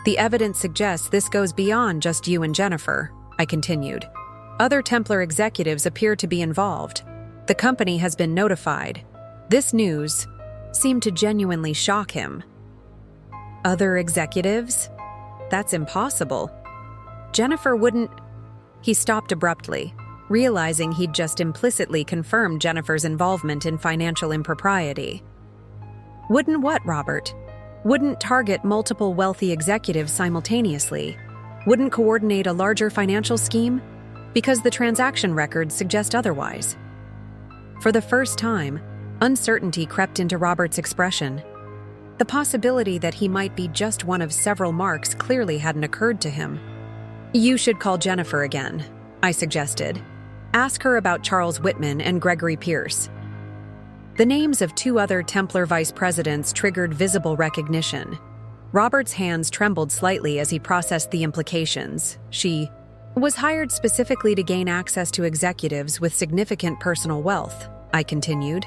"The evidence suggests this goes beyond just you and Jennifer," I continued. "Other Templar executives appear to be involved. The company has been notified." This news seemed to genuinely shock him. "Other executives? That's impossible. Jennifer wouldn't—" He stopped abruptly, realizing he'd just implicitly confirmed Jennifer's involvement in financial impropriety. "Wouldn't what, Robert? Wouldn't target multiple wealthy executives simultaneously? Wouldn't coordinate a larger financial scheme? Because the transaction records suggest otherwise." For the first time, uncertainty crept into Robert's expression. The possibility that he might be just one of several marks clearly hadn't occurred to him. "You should call Jennifer again," I suggested. "Ask her about Charles Whitman and Gregory Pierce." The names of two other Templar vice presidents triggered visible recognition. Robert's hands trembled slightly as he processed the implications. "She was hired specifically to gain access to executives with significant personal wealth," I continued.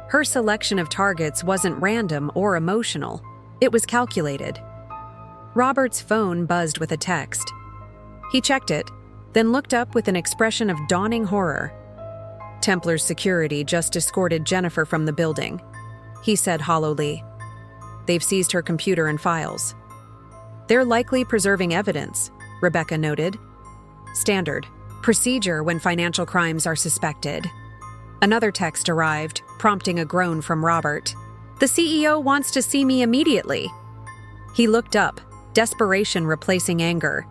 "Her selection of targets wasn't random or emotional. It was calculated." Robert's phone buzzed with a text. He checked it, then looked up with an expression of dawning horror. "Templar's security just escorted Jennifer from the building," he said hollowly. "They've seized her computer and files." "They're likely preserving evidence," Rebecca noted. "Standard procedure when financial crimes are suspected." Another text arrived, prompting a groan from Robert. "The CEO wants to see me immediately." He looked up, desperation replacing anger.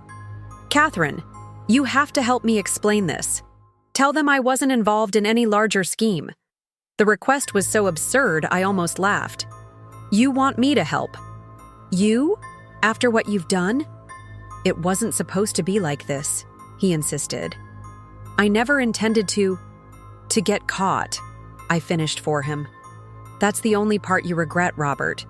"Catherine, you have to help me explain this. Tell them I wasn't involved in any larger scheme." The request was so absurd I almost laughed. "You want me to help? You? After what you've done?" "It wasn't supposed to be like this," he insisted. "I never intended to get caught," I finished for him. "That's the only part you regret, Robert.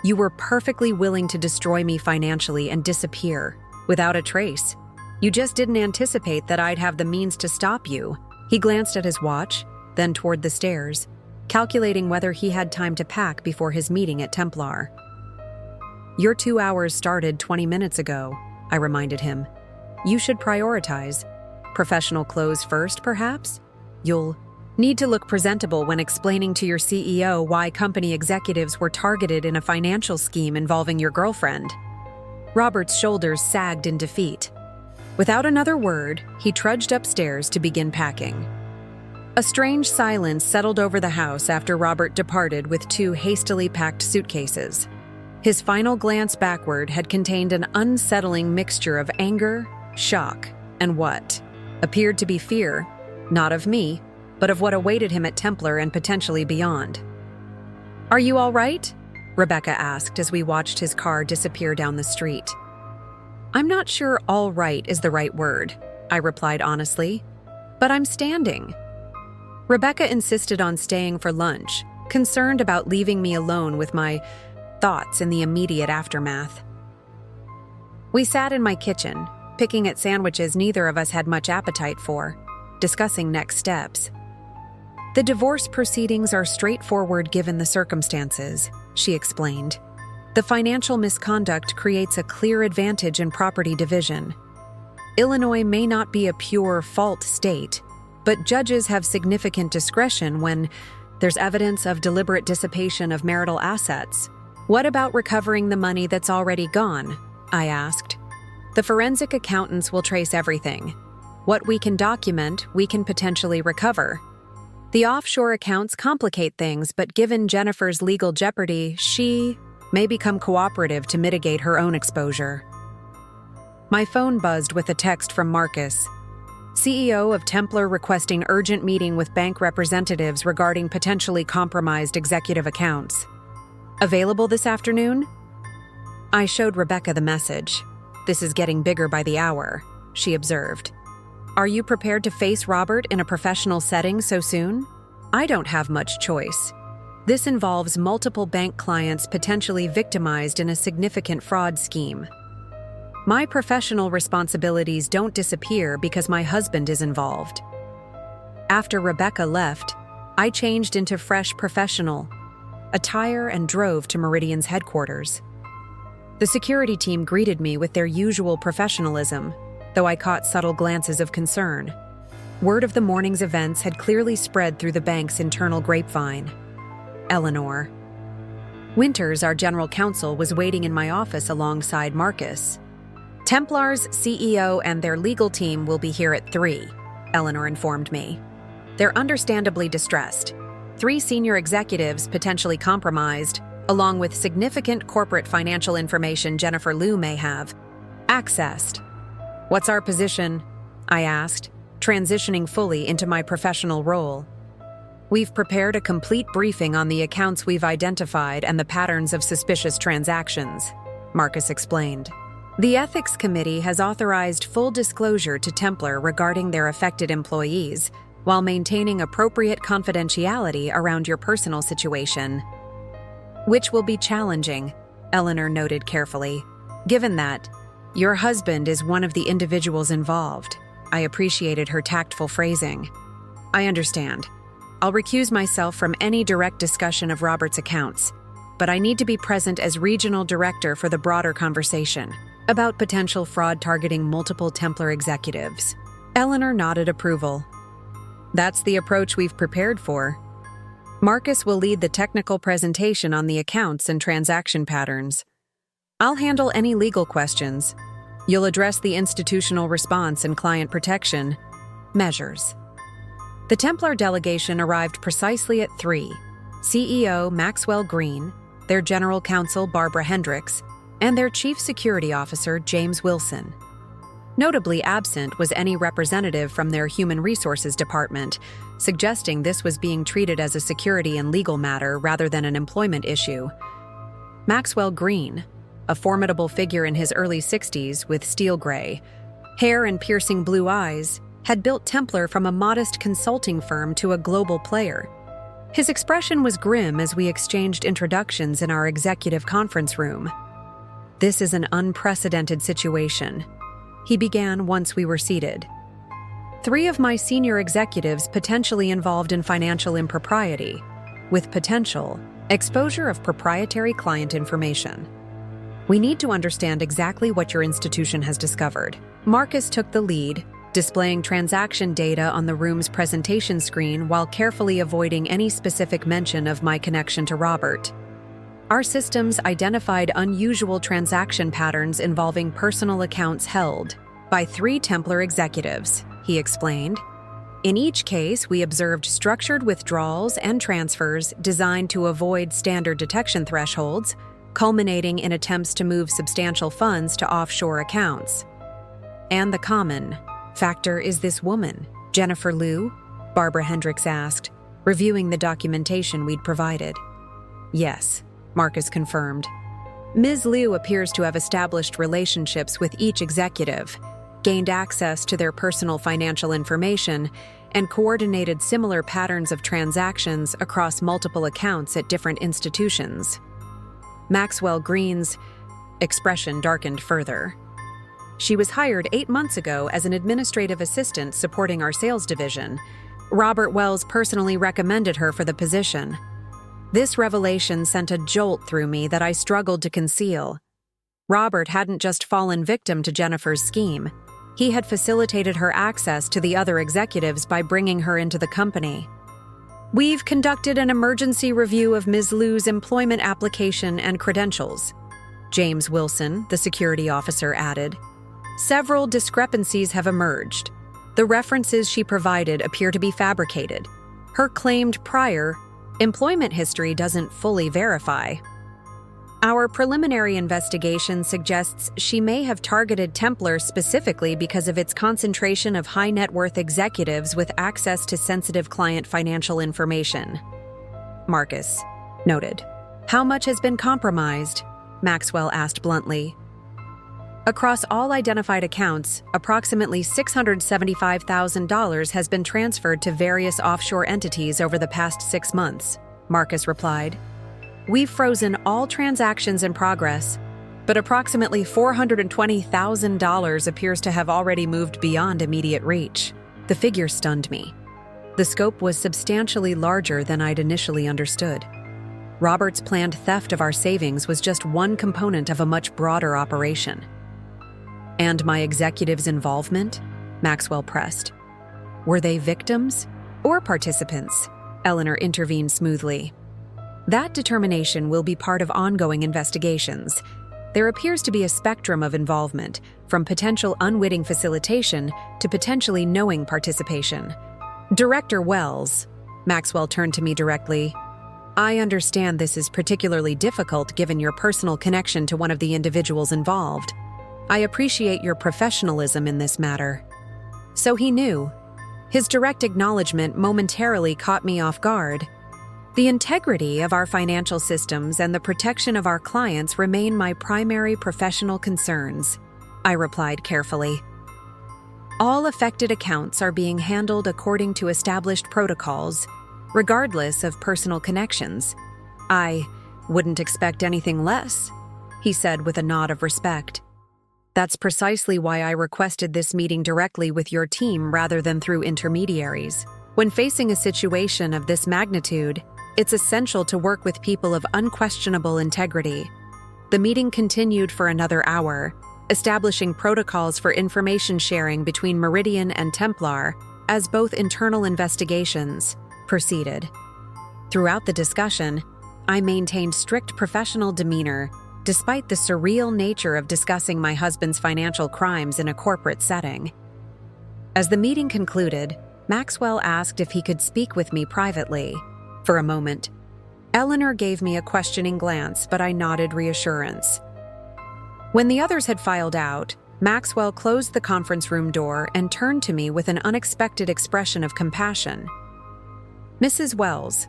You were perfectly willing to destroy me financially and disappear, without a trace. You just didn't anticipate that I'd have the means to stop you." He glanced at his watch, then toward the stairs, calculating whether he had time to pack before his meeting at Templar. "Your 2 hours started 20 minutes ago," I reminded him. "You should prioritize. Professional clothes first, perhaps? You'll need to look presentable when explaining to your CEO why company executives were targeted in a financial scheme involving your girlfriend." Robert's shoulders sagged in defeat. Without another word, he trudged upstairs to begin packing. A strange silence settled over the house after Robert departed with 2 hastily packed suitcases. His final glance backward had contained an unsettling mixture of anger, shock, and what appeared to be fear, not of me, but of what awaited him at Templar and potentially beyond. "Are you all right?" Rebecca asked as we watched his car disappear down the street. "I'm not sure 'all right' is the right word," I replied honestly, "but I'm standing." Rebecca insisted on staying for lunch, concerned about leaving me alone with my thoughts in the immediate aftermath. We sat in my kitchen, picking at sandwiches neither of us had much appetite for, discussing next steps. "The divorce proceedings are straightforward given the circumstances," she explained. "The financial misconduct creates a clear advantage in property division. Illinois may not be a pure fault state, but judges have significant discretion when there's evidence of deliberate dissipation of marital assets. What about recovering the money that's already gone?" I asked. The forensic accountants will trace everything. What we can document, we can potentially recover. The offshore accounts complicate things, but given Jennifer's legal jeopardy, she may become cooperative to mitigate her own exposure. My phone buzzed with a text from Marcus, CEO of Templar, requesting urgent meeting with bank representatives regarding potentially compromised executive accounts. Available this afternoon? I showed Rebecca the message. This is getting bigger by the hour, she observed. Are you prepared to face Robert in a professional setting so soon? I don't have much choice. This involves multiple bank clients potentially victimized in a significant fraud scheme. My professional responsibilities don't disappear because my husband is involved. After Rebecca left, I changed into fresh professional attire and drove to Meridian's headquarters. The security team greeted me with their usual professionalism, though I caught subtle glances of concern. Word of the morning's events had clearly spread through the bank's internal grapevine. Eleanor. Winters, our general counsel, was waiting in my office alongside Marcus. Templar's CEO and their legal team will be here at 3, Eleanor informed me. They're understandably distressed. 3 senior executives potentially compromised, along with significant corporate financial information Jennifer Liu may have accessed. What's our position? I asked, transitioning fully into my professional role. We've prepared a complete briefing on the accounts we've identified and the patterns of suspicious transactions, Marcus explained. The Ethics Committee has authorized full disclosure to Templar regarding their affected employees, while maintaining appropriate confidentiality around your personal situation. Which will be challenging, Eleanor noted carefully. Given that, your husband is one of the individuals involved. I appreciated her tactful phrasing. I understand. I'll recuse myself from any direct discussion of Robert's accounts, but I need to be present as regional director for the broader conversation about potential fraud targeting multiple Templar executives. Eleanor nodded approval. That's the approach we've prepared for. Marcus will lead the technical presentation on the accounts and transaction patterns. I'll handle any legal questions. You'll address the institutional response and client protection measures. The Templar delegation arrived precisely at 3. CEO Maxwell Green, their general counsel Barbara Hendricks, and their chief security officer James Wilson. Notably absent was any representative from their human resources department, suggesting this was being treated as a security and legal matter rather than an employment issue. Maxwell Green, a formidable figure in his early 60s with steel gray hair and piercing blue eyes, had built Templar from a modest consulting firm to a global player. His expression was grim as we exchanged introductions in our executive conference room. This is an unprecedented situation, he began once we were seated. 3 of my senior executives potentially involved in financial impropriety, with potential exposure of proprietary client information. We need to understand exactly what your institution has discovered. Marcus took the lead, displaying transaction data on the room's presentation screen while carefully avoiding any specific mention of my connection to Robert. Our systems identified unusual transaction patterns involving personal accounts held by 3 Templar executives, he explained. In each case, we observed structured withdrawals and transfers designed to avoid standard detection thresholds, culminating in attempts to move substantial funds to offshore accounts. And the common factor is this woman, Jennifer Liu? Barbara Hendricks asked, reviewing the documentation we'd provided. Yes, Marcus confirmed. Ms. Liu appears to have established relationships with each executive, gained access to their personal financial information, and coordinated similar patterns of transactions across multiple accounts at different institutions. Maxwell Green's expression darkened further. She was hired 8 months ago as an administrative assistant supporting our sales division. Robert Wells personally recommended her for the position. This revelation sent a jolt through me that I struggled to conceal. Robert hadn't just fallen victim to Jennifer's scheme. He had facilitated her access to the other executives by bringing her into the company. We've conducted an emergency review of Ms. Liu's employment application and credentials, James Wilson, the security officer, added. Several discrepancies have emerged. The references she provided appear to be fabricated. Her claimed prior employment history doesn't fully verify. Our preliminary investigation suggests she may have targeted Templar specifically because of its concentration of high net worth executives with access to sensitive client financial information. Marcus noted. How much has been compromised? Maxwell asked bluntly. Across all identified accounts, approximately $675,000 has been transferred to various offshore entities over the past 6 months, Marcus replied. We've frozen all transactions in progress, but approximately $420,000 appears to have already moved beyond immediate reach. The figure stunned me. The scope was substantially larger than I'd initially understood. Robert's planned theft of our savings was just one component of a much broader operation. And my executives' involvement? Maxwell pressed. Were they victims or participants? Eleanor intervened smoothly. That determination will be part of ongoing investigations. There appears to be a spectrum of involvement, from potential unwitting facilitation to potentially knowing participation. Director Wells, Maxwell turned to me directly. I understand this is particularly difficult given your personal connection to one of the individuals involved. I appreciate your professionalism in this matter. So he knew. His direct acknowledgement momentarily caught me off guard. The integrity of our financial systems and the protection of our clients remain my primary professional concerns, I replied carefully. All affected accounts are being handled according to established protocols, regardless of personal connections. I wouldn't expect anything less, he said with a nod of respect. That's precisely why I requested this meeting directly with your team rather than through intermediaries. When facing a situation of this magnitude, it's essential to work with people of unquestionable integrity. The meeting continued for another hour, establishing protocols for information sharing between Meridian and Templar as both internal investigations proceeded. Throughout the discussion, I maintained strict professional demeanor, despite the surreal nature of discussing my husband's financial crimes in a corporate setting. As the meeting concluded, Maxwell asked if he could speak with me privately. For a moment, Eleanor gave me a questioning glance, but I nodded reassurance. When the others had filed out, Maxwell closed the conference room door and turned to me with an unexpected expression of compassion. Mrs. Wells,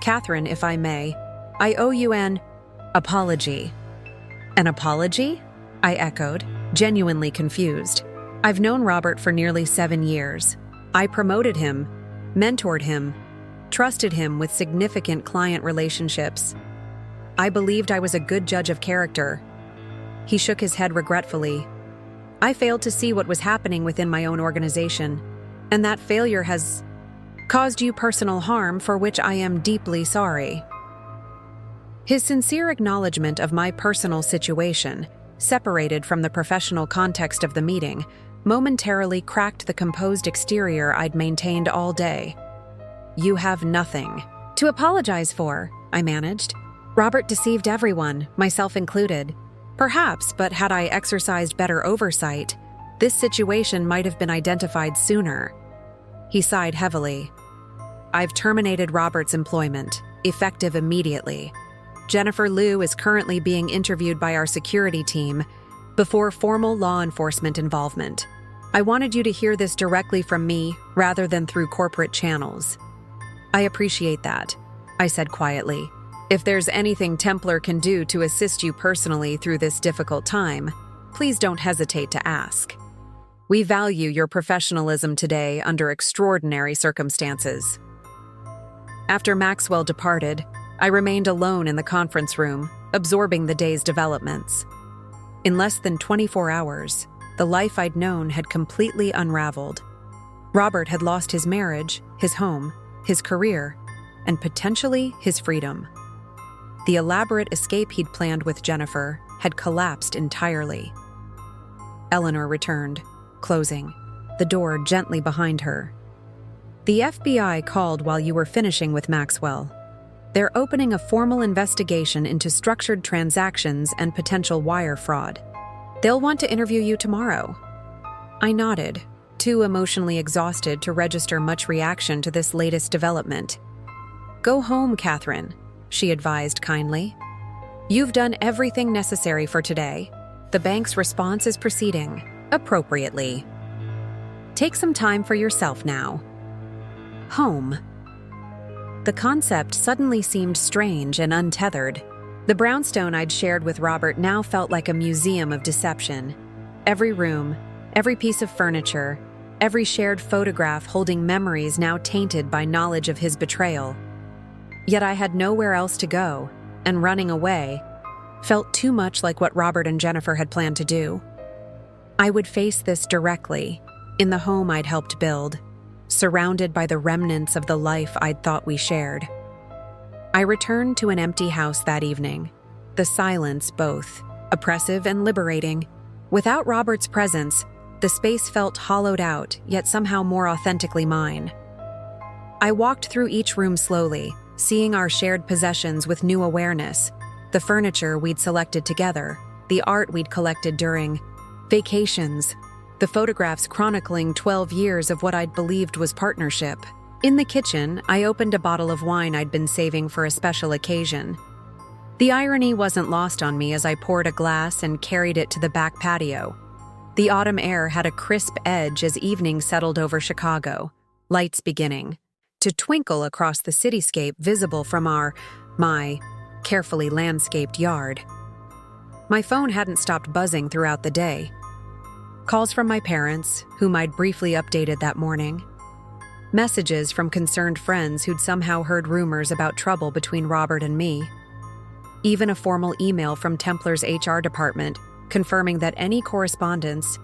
Catherine, if I may, I owe you an apology. An apology? I echoed, genuinely confused. I've known Robert for nearly 7 years. I promoted him, mentored him, trusted him with significant client relationships. I believed I was a good judge of character. He shook his head regretfully. I failed to see what was happening within my own organization, and that failure has caused you personal harm for which I am deeply sorry. His sincere acknowledgement of my personal situation, separated from the professional context of the meeting, momentarily cracked the composed exterior I'd maintained all day. You have nothing to apologize for, I managed. Robert deceived everyone, myself included. Perhaps, but had I exercised better oversight, this situation might have been identified sooner. He sighed heavily. I've terminated Robert's employment, effective immediately. Jennifer Liu is currently being interviewed by our security team before formal law enforcement involvement. I wanted you to hear this directly from me rather than through corporate channels. I appreciate that, I said quietly. If there's anything Templar can do to assist you personally through this difficult time, please don't hesitate to ask. We value your professionalism today under extraordinary circumstances. After Maxwell departed, I remained alone in the conference room, absorbing the day's developments. In less than 24 hours, the life I'd known had completely unraveled. Robert had lost his marriage, his home, his career, and potentially his freedom. The elaborate escape he'd planned with Jennifer had collapsed entirely. Eleanor returned, closing the door gently behind her. The FBI called while you were finishing with Maxwell. They're opening a formal investigation into structured transactions and potential wire fraud. They'll want to interview you tomorrow." I nodded, too emotionally exhausted to register much reaction to this latest development. "Go home, Catherine," she advised kindly. "You've done everything necessary for today. The bank's response is proceeding appropriately. Take some time for yourself now." Home. The concept suddenly seemed strange and untethered. The brownstone I'd shared with Robert now felt like a museum of deception. Every room, every piece of furniture, every shared photograph holding memories now tainted by knowledge of his betrayal. Yet I had nowhere else to go, and running away felt too much like what Robert and Jennifer had planned to do. I would face this directly, in the home I'd helped build, surrounded by the remnants of the life I'd thought we shared. I returned to an empty house that evening, the silence both oppressive and liberating. Without Robert's presence, the space felt hollowed out, yet somehow more authentically mine. I walked through each room slowly, seeing our shared possessions with new awareness, the furniture we'd selected together, the art we'd collected during vacations, the photographs chronicling 12 years of what I'd believed was partnership. In the kitchen, I opened a bottle of wine I'd been saving for a special occasion. The irony wasn't lost on me as I poured a glass and carried it to the back patio. The autumn air had a crisp edge as evening settled over Chicago, lights beginning to twinkle across the cityscape visible from my carefully landscaped yard. My phone hadn't stopped buzzing throughout the day. Calls from my parents, whom I'd briefly updated that morning. Messages from concerned friends who'd somehow heard rumors about trouble between Robert and me. Even a formal email from Templar's HR department confirming that any correspondence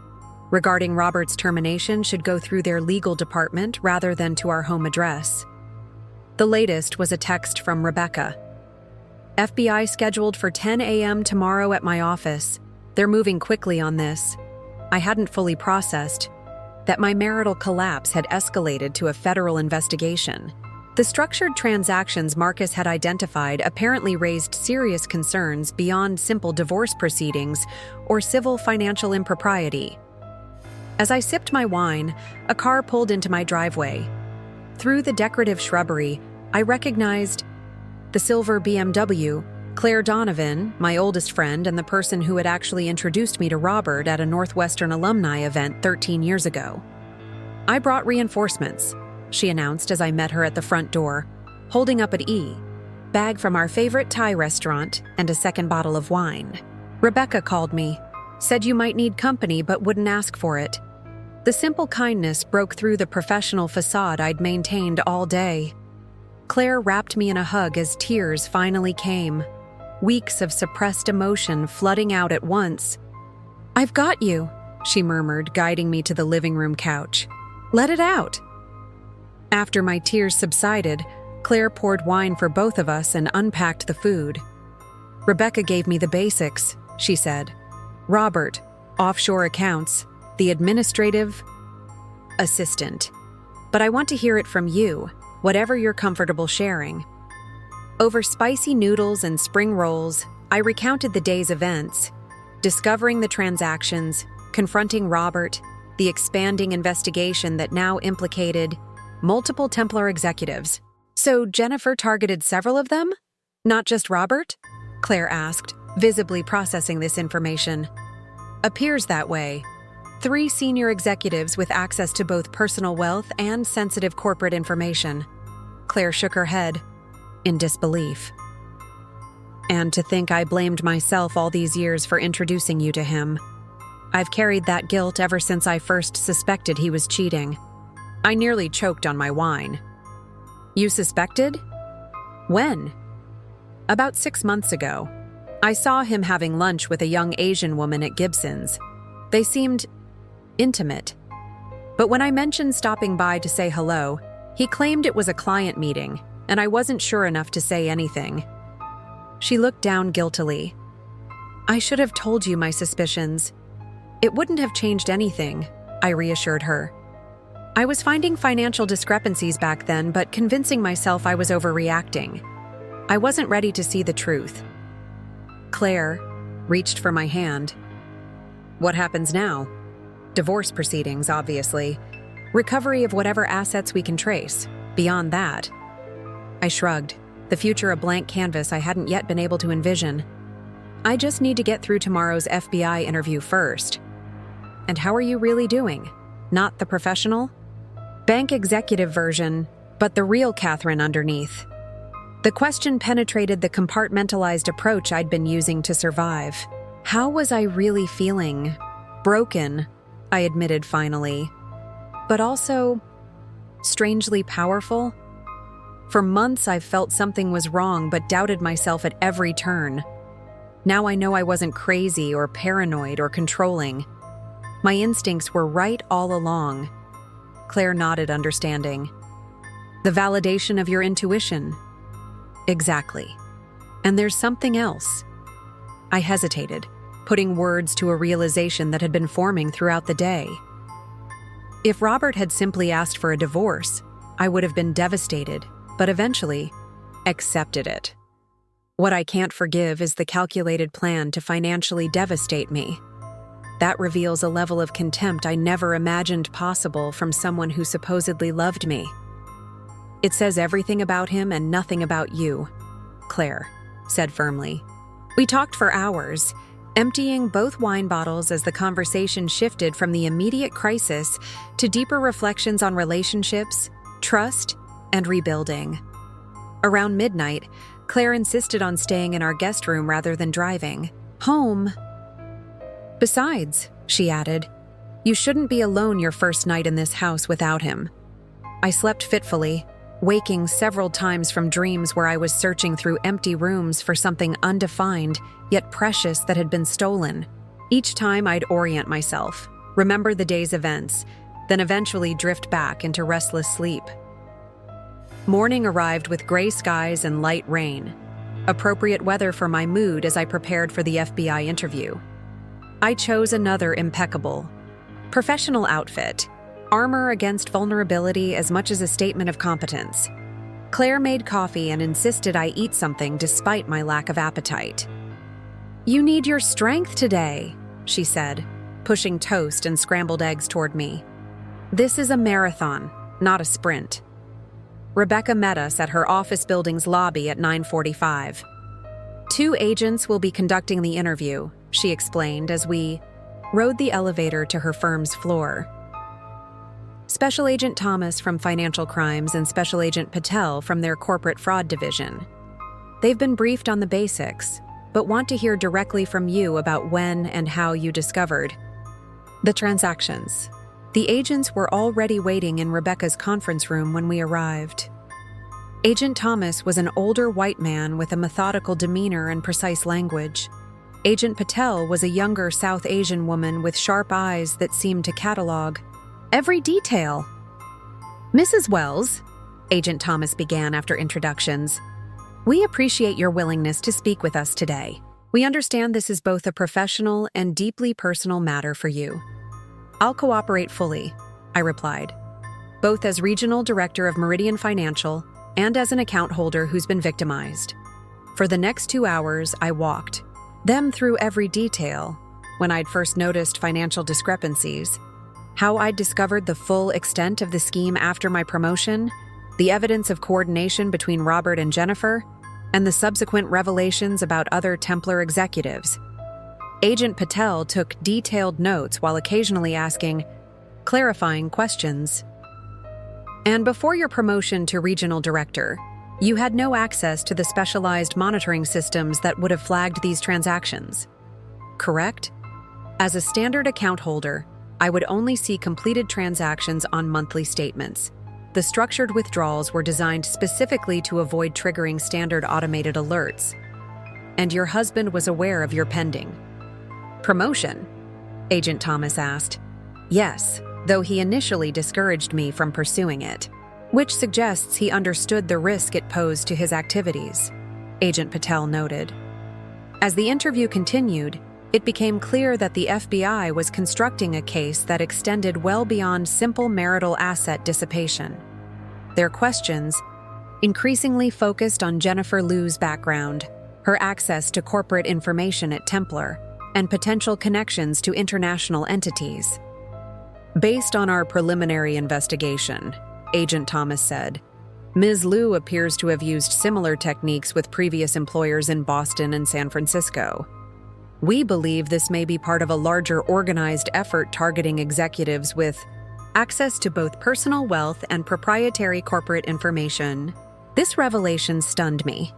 regarding Robert's termination should go through their legal department rather than to our home address. The latest was a text from Rebecca. "FBI scheduled for 10 a.m. tomorrow at my office. They're moving quickly on this." I hadn't fully processed that my marital collapse had escalated to a federal investigation. The structured transactions Marcus had identified apparently raised serious concerns beyond simple divorce proceedings or civil financial impropriety. As I sipped my wine, a car pulled into my driveway. Through the decorative shrubbery, I recognized the silver BMW, Claire Donovan, my oldest friend and the person who had actually introduced me to Robert at a Northwestern alumni event 13 years ago. "I brought reinforcements," she announced as I met her at the front door, holding up an bag from our favorite Thai restaurant and a second bottle of wine. "Rebecca called me, said you might need company but wouldn't ask for it." The simple kindness broke through the professional facade I'd maintained all day. Claire wrapped me in a hug as tears finally came, weeks of suppressed emotion flooding out at once. "I've got you," she murmured, guiding me to the living room couch. "Let it out." After my tears subsided, Claire poured wine for both of us and unpacked the food. "Rebecca gave me the basics," she said. "Robert, offshore accounts, the administrative assistant. But I want to hear it from you, whatever you're comfortable sharing." Over spicy noodles and spring rolls, I recounted the day's events, discovering the transactions, confronting Robert, the expanding investigation that now implicated multiple Templar executives. "So Jennifer targeted several of them? Not just Robert?" Claire asked, visibly processing this information. "Appears that way. 3 senior executives with access to both personal wealth and sensitive corporate information." Claire shook her head in disbelief. "And to think I blamed myself all these years for introducing you to him. I've carried that guilt ever since I first suspected he was cheating." I nearly choked on my wine. "You suspected? When?" "About 6 months ago. I saw him having lunch with a young Asian woman at Gibson's. They seemed intimate. But when I mentioned stopping by to say hello, he claimed it was a client meeting, and I wasn't sure enough to say anything." She looked down guiltily. "I should have told you my suspicions. It wouldn't have changed anything," I reassured her. "I was finding financial discrepancies back then, but convincing myself I was overreacting. I wasn't ready to see the truth." Claire reached for my hand. What happens now? Divorce proceedings, obviously. Recovery of whatever assets we can trace. Beyond that. I shrugged, the future a blank canvas I hadn't yet been able to envision. I just need to get through tomorrow's FBI interview first. And how are you really doing? Not the professional? Bank executive version, but the real Catherine underneath. The question penetrated the compartmentalized approach I'd been using to survive. How was I really feeling? Broken, I admitted finally. But also, strangely powerful. For months I've felt something was wrong but doubted myself at every turn. Now I know I wasn't crazy or paranoid or controlling. My instincts were right all along. Claire nodded, understanding. The validation of your intuition. Exactly. And there's something else. I hesitated, putting words to a realization that had been forming throughout the day. If Robert had simply asked for a divorce, I would have been devastated, but eventually accepted it. What I can't forgive is the calculated plan to financially devastate me. That reveals a level of contempt I never imagined possible from someone who supposedly loved me. It says everything about him and nothing about you, Claire said firmly. We talked for hours, emptying both wine bottles as the conversation shifted from the immediate crisis to deeper reflections on relationships, trust, and rebuilding. Around midnight, Claire insisted on staying in our guest room rather than driving home. Besides, she added, you shouldn't be alone your first night in this house without him. I slept fitfully, waking several times from dreams where I was searching through empty rooms for something undefined yet precious that had been stolen. Each time I'd orient myself, remember the day's events, then eventually drift back into restless sleep. Morning arrived with gray skies and light rain, appropriate weather for my mood as I prepared for the FBI interview. I chose another impeccable, professional outfit, armor against vulnerability as much as a statement of competence. Claire made coffee and insisted I eat something despite my lack of appetite. You need your strength today, she said, pushing toast and scrambled eggs toward me. This is a marathon, not a sprint. Rebecca met us at her office building's lobby at 9:45. 2 agents will be conducting the interview, she explained as we rode the elevator to her firm's floor. Special Agent Thomas from Financial Crimes and Special Agent Patel from their Corporate Fraud Division. They've been briefed on the basics, but want to hear directly from you about when and how you discovered the transactions. The agents were already waiting in Rebecca's conference room when we arrived. Agent Thomas was an older white man with a methodical demeanor and precise language. Agent Patel was a younger South Asian woman with sharp eyes that seemed to catalog every detail. Mrs. Wells, Agent Thomas began after introductions, we appreciate your willingness to speak with us today. We understand this is both a professional and deeply personal matter for you. I'll cooperate fully, I replied, both as Regional Director of Meridian Financial and as an account holder who's been victimized. For the next 2 hours, I walked them through every detail, when I'd first noticed financial discrepancies, how I'd discovered the full extent of the scheme after my promotion, the evidence of coordination between Robert and Jennifer, and the subsequent revelations about other Templar executives. Agent Patel took detailed notes while occasionally asking clarifying questions. And before your promotion to regional director, you had no access to the specialized monitoring systems that would have flagged these transactions, correct? As a standard account holder, I would only see completed transactions on monthly statements. The structured withdrawals were designed specifically to avoid triggering standard automated alerts. And your husband was aware of your pending promotion? Agent Thomas asked. Yes, though he initially discouraged me from pursuing it, which suggests he understood the risk it posed to his activities, Agent Patel noted. As the interview continued, it became clear that the FBI was constructing a case that extended well beyond simple marital asset dissipation. Their questions increasingly focused on Jennifer Liu's background, her access to corporate information at Templar, and potential connections to international entities. Based on our preliminary investigation, Agent Thomas said, Ms. Liu appears to have used similar techniques with previous employers in Boston and San Francisco. We believe this may be part of a larger organized effort targeting executives with access to both personal wealth and proprietary corporate information. This revelation stunned me.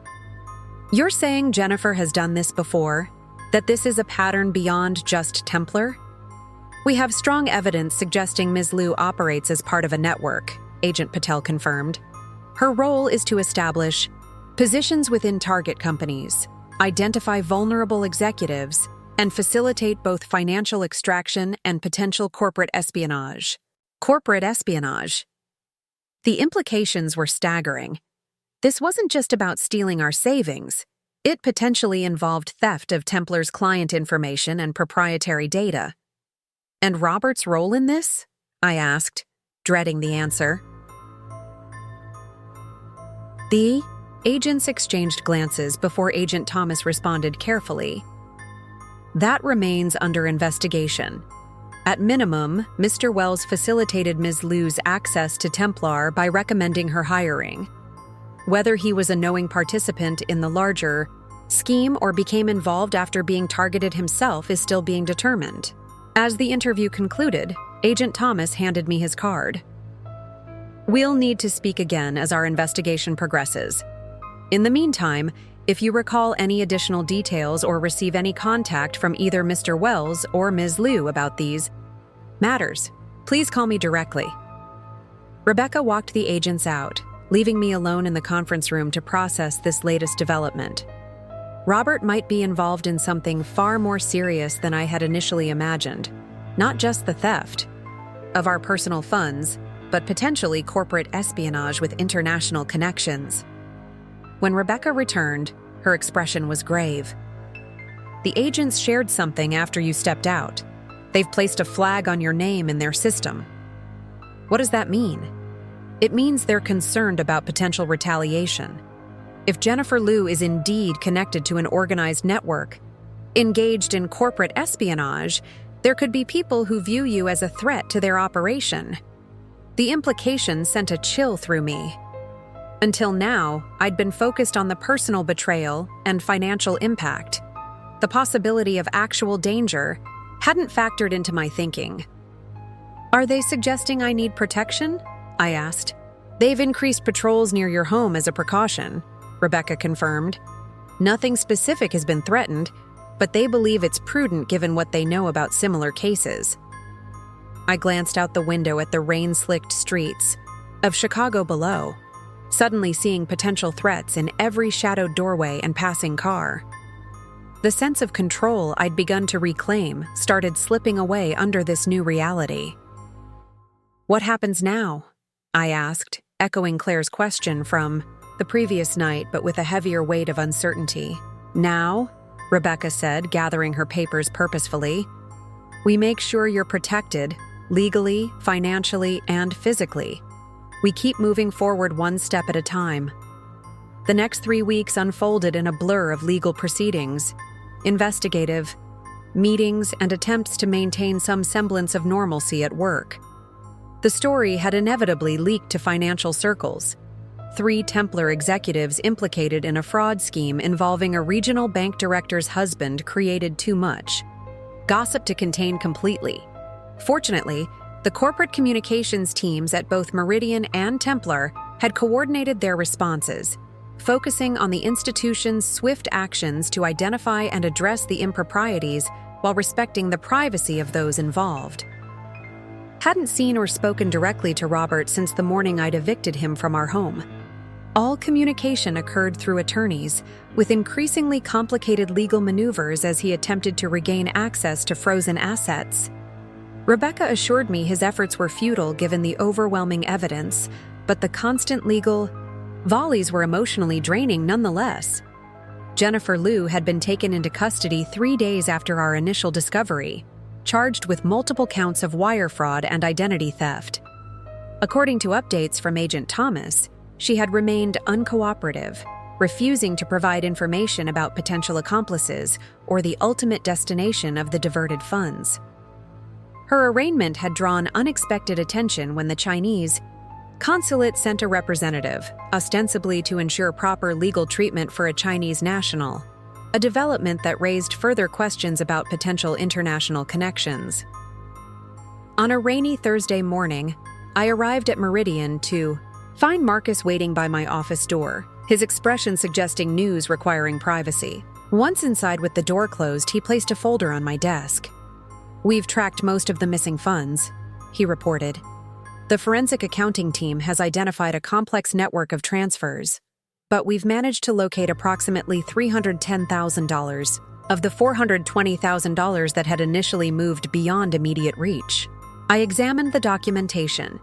You're saying Jennifer has done this before? That this is a pattern beyond just Templar? We have strong evidence suggesting Ms. Liu operates as part of a network, Agent Patel confirmed. Her role is to establish positions within target companies, identify vulnerable executives, and facilitate both financial extraction and potential corporate espionage. Corporate espionage. The implications were staggering. This wasn't just about stealing our savings. It potentially involved theft of Templar's client information and proprietary data. And Robert's role in this? I asked, dreading the answer. The agents exchanged glances before Agent Thomas responded carefully. That remains under investigation. At minimum, Mr. Wells facilitated Ms. Liu's access to Templar by recommending her hiring. Whether he was a knowing participant in the larger scheme or became involved after being targeted himself is still being determined. As the interview concluded, Agent Thomas handed me his card. We'll need to speak again as our investigation progresses. In the meantime, if you recall any additional details or receive any contact from either Mr. Wells or Ms. Liu about these matters, please call me directly. Rebecca walked the agents out, leaving me alone in the conference room to process this latest development. Robert might be involved in something far more serious than I had initially imagined. Not just the theft of our personal funds, but potentially corporate espionage with international connections. When Rebecca returned, her expression was grave. The agents shared something after you stepped out. They've placed a flag on your name in their system. What does that mean? It means they're concerned about potential retaliation. If Jennifer Liu is indeed connected to an organized network, engaged in corporate espionage, there could be people who view you as a threat to their operation. The implication sent a chill through me. Until now, I'd been focused on the personal betrayal and financial impact. The possibility of actual danger hadn't factored into my thinking. Are they suggesting I need protection? I asked. They've increased patrols near your home as a precaution, Rebecca confirmed. Nothing specific has been threatened, but they believe it's prudent given what they know about similar cases. I glanced out the window at the rain-slicked streets of Chicago below, suddenly seeing potential threats in every shadowed doorway and passing car. The sense of control I'd begun to reclaim started slipping away under this new reality. What happens now? I asked, echoing Claire's question from the previous night, but with a heavier weight of uncertainty. Now, Rebecca said, gathering her papers purposefully, we make sure you're protected, legally, financially, and physically. We keep moving forward one step at a time. The next 3 weeks unfolded in a blur of legal proceedings, investigative meetings, and attempts to maintain some semblance of normalcy at work. The story had inevitably leaked to financial circles. 3 Templar executives implicated in a fraud scheme involving a regional bank director's husband created too much gossip to contain completely. Fortunately, the corporate communications teams at both Meridian and Templar had coordinated their responses, focusing on the institution's swift actions to identify and address the improprieties while respecting the privacy of those involved. Hadn't seen or spoken directly to Robert since the morning I'd evicted him from our home. All communication occurred through attorneys, with increasingly complicated legal maneuvers as he attempted to regain access to frozen assets. Rebecca assured me his efforts were futile given the overwhelming evidence, but the constant legal volleys were emotionally draining nonetheless. Jennifer Liu had been taken into custody 3 days after our initial discovery, charged with multiple counts of wire fraud and identity theft. According to updates from Agent Thomas, she had remained uncooperative, refusing to provide information about potential accomplices or the ultimate destination of the diverted funds. Her arraignment had drawn unexpected attention when the Chinese consulate sent a representative, ostensibly to ensure proper legal treatment for a Chinese national, a development that raised further questions about potential international connections. On a rainy Thursday morning, I arrived at Meridian to find Marcus waiting by my office door, his expression suggesting news requiring privacy. Once inside with the door closed, he placed a folder on my desk. "We've tracked most of the missing funds," he reported. "The forensic accounting team has identified a complex network of transfers, but we've managed to locate approximately $310,000 of the $420,000 that had initially moved beyond immediate reach." I examined the documentation,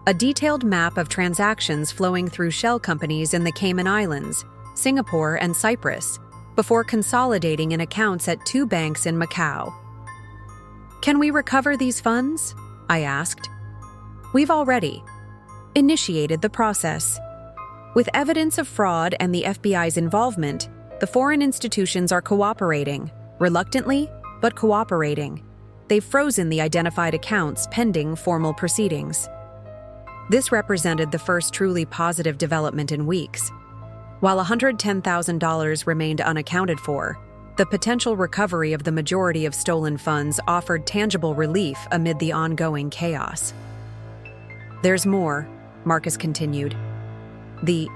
a detailed map of transactions flowing through shell companies in the Cayman Islands, Singapore, and Cyprus, before consolidating in accounts at 2 banks in Macau. "Can we recover these funds?" I asked. "We've already initiated the process. With evidence of fraud and the FBI's involvement, the foreign institutions are cooperating, reluctantly, but cooperating. They've frozen the identified accounts pending formal proceedings." This represented the first truly positive development in weeks. While $110,000 remained unaccounted for, the potential recovery of the majority of stolen funds offered tangible relief amid the ongoing chaos. "There's more," Marcus continued. "The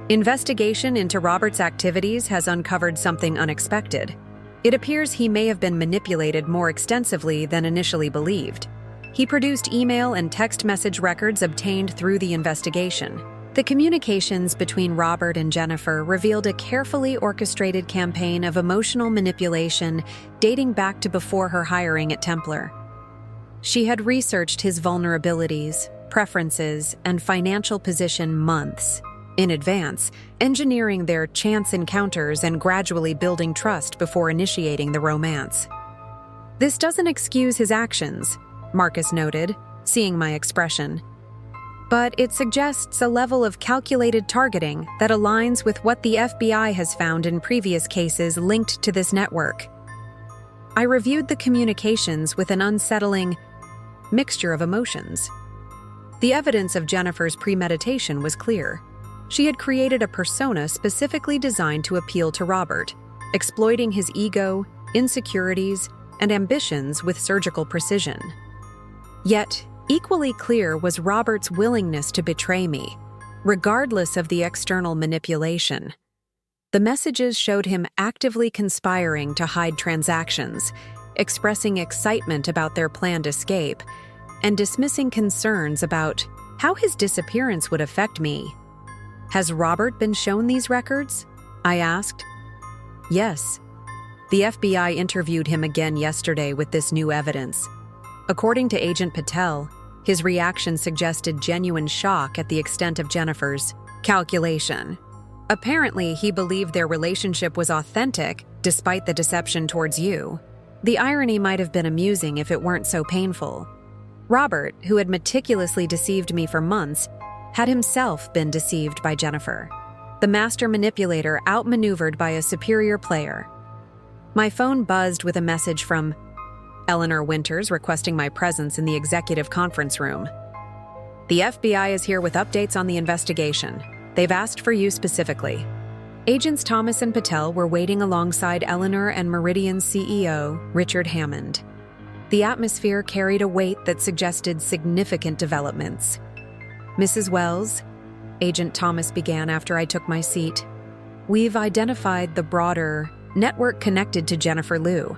investigation into Robert's activities has uncovered something unexpected. It appears he may have been manipulated more extensively than initially believed. He produced email and text message records obtained through the investigation. The communications between Robert and Jennifer revealed a carefully orchestrated campaign of emotional manipulation dating back to before her hiring at Templar. She had researched his vulnerabilities, preferences, and financial position months in advance, engineering their chance encounters and gradually building trust before initiating the romance. "This doesn't excuse his actions," Marcus noted, seeing my expression. "But it suggests a level of calculated targeting that aligns with what the FBI has found in previous cases linked to this network." I reviewed the communications with an unsettling mixture of emotions. The evidence of Jennifer's premeditation was clear. She had created a persona specifically designed to appeal to Robert, exploiting his ego, insecurities, and ambitions with surgical precision. Yet, equally clear was Robert's willingness to betray me, regardless of the external manipulation. The messages showed him actively conspiring to hide transactions, expressing excitement about their planned escape, and dismissing concerns about how his disappearance would affect me. "Has Robert been shown these records?" I asked. "Yes. The FBI interviewed him again yesterday with this new evidence. According to Agent Patel, his reaction suggested genuine shock at the extent of Jennifer's calculation. Apparently, he believed their relationship was authentic despite the deception towards you. The irony might have been amusing if it weren't so painful. Robert, who had meticulously deceived me for months, had himself been deceived by Jennifer, the master manipulator outmaneuvered by a superior player." My phone buzzed with a message from Eleanor Winters requesting my presence in the executive conference room. "The FBI is here with updates on the investigation. They've asked for you specifically." Agents Thomas and Patel were waiting alongside Eleanor and Meridian's CEO, Richard Hammond. The atmosphere carried a weight that suggested significant developments. "Mrs. Wells," Agent Thomas began after I took my seat, "we've identified the broader network connected to Jennifer Liu.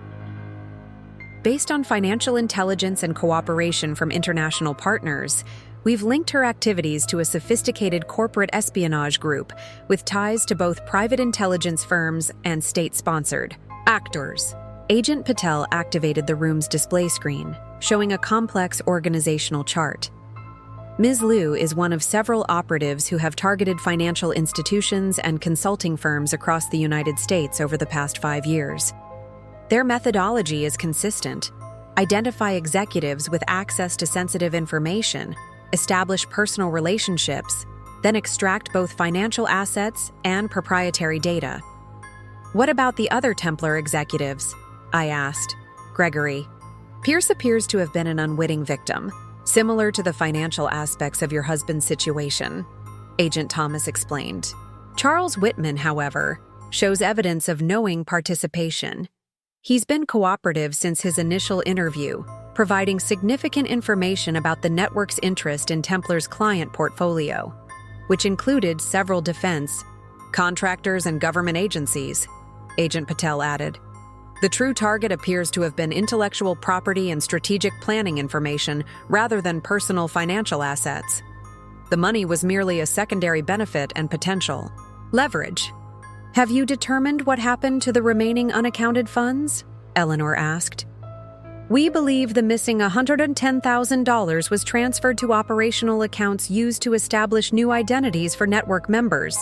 Based on financial intelligence and cooperation from international partners, we've linked her activities to a sophisticated corporate espionage group with ties to both private intelligence firms and state-sponsored actors." Agent Patel activated the room's display screen, showing a complex organizational chart. Ms. Liu is one of several operatives who have targeted financial institutions and consulting firms across the United States over the past 5 years. Their methodology is consistent: identify executives with access to sensitive information, establish personal relationships, then extract both financial assets and proprietary data. What about the other Templar executives? I asked. Gregory. Pierce appears to have been an unwitting victim, similar to the financial aspects of your husband's situation, Agent Thomas explained. Charles Whitman, however, shows evidence of knowing participation. He's been cooperative since his initial interview, providing significant information about the network's interest in Templar's client portfolio, which included several defense, contractors, and government agencies, Agent Patel added. The true target appears to have been intellectual property and strategic planning information rather than personal financial assets. The money was merely a secondary benefit and potential leverage. Have you determined what happened to the remaining unaccounted funds? Eleanor asked. We believe the missing $110,000 was transferred to operational accounts used to establish new identities for network members,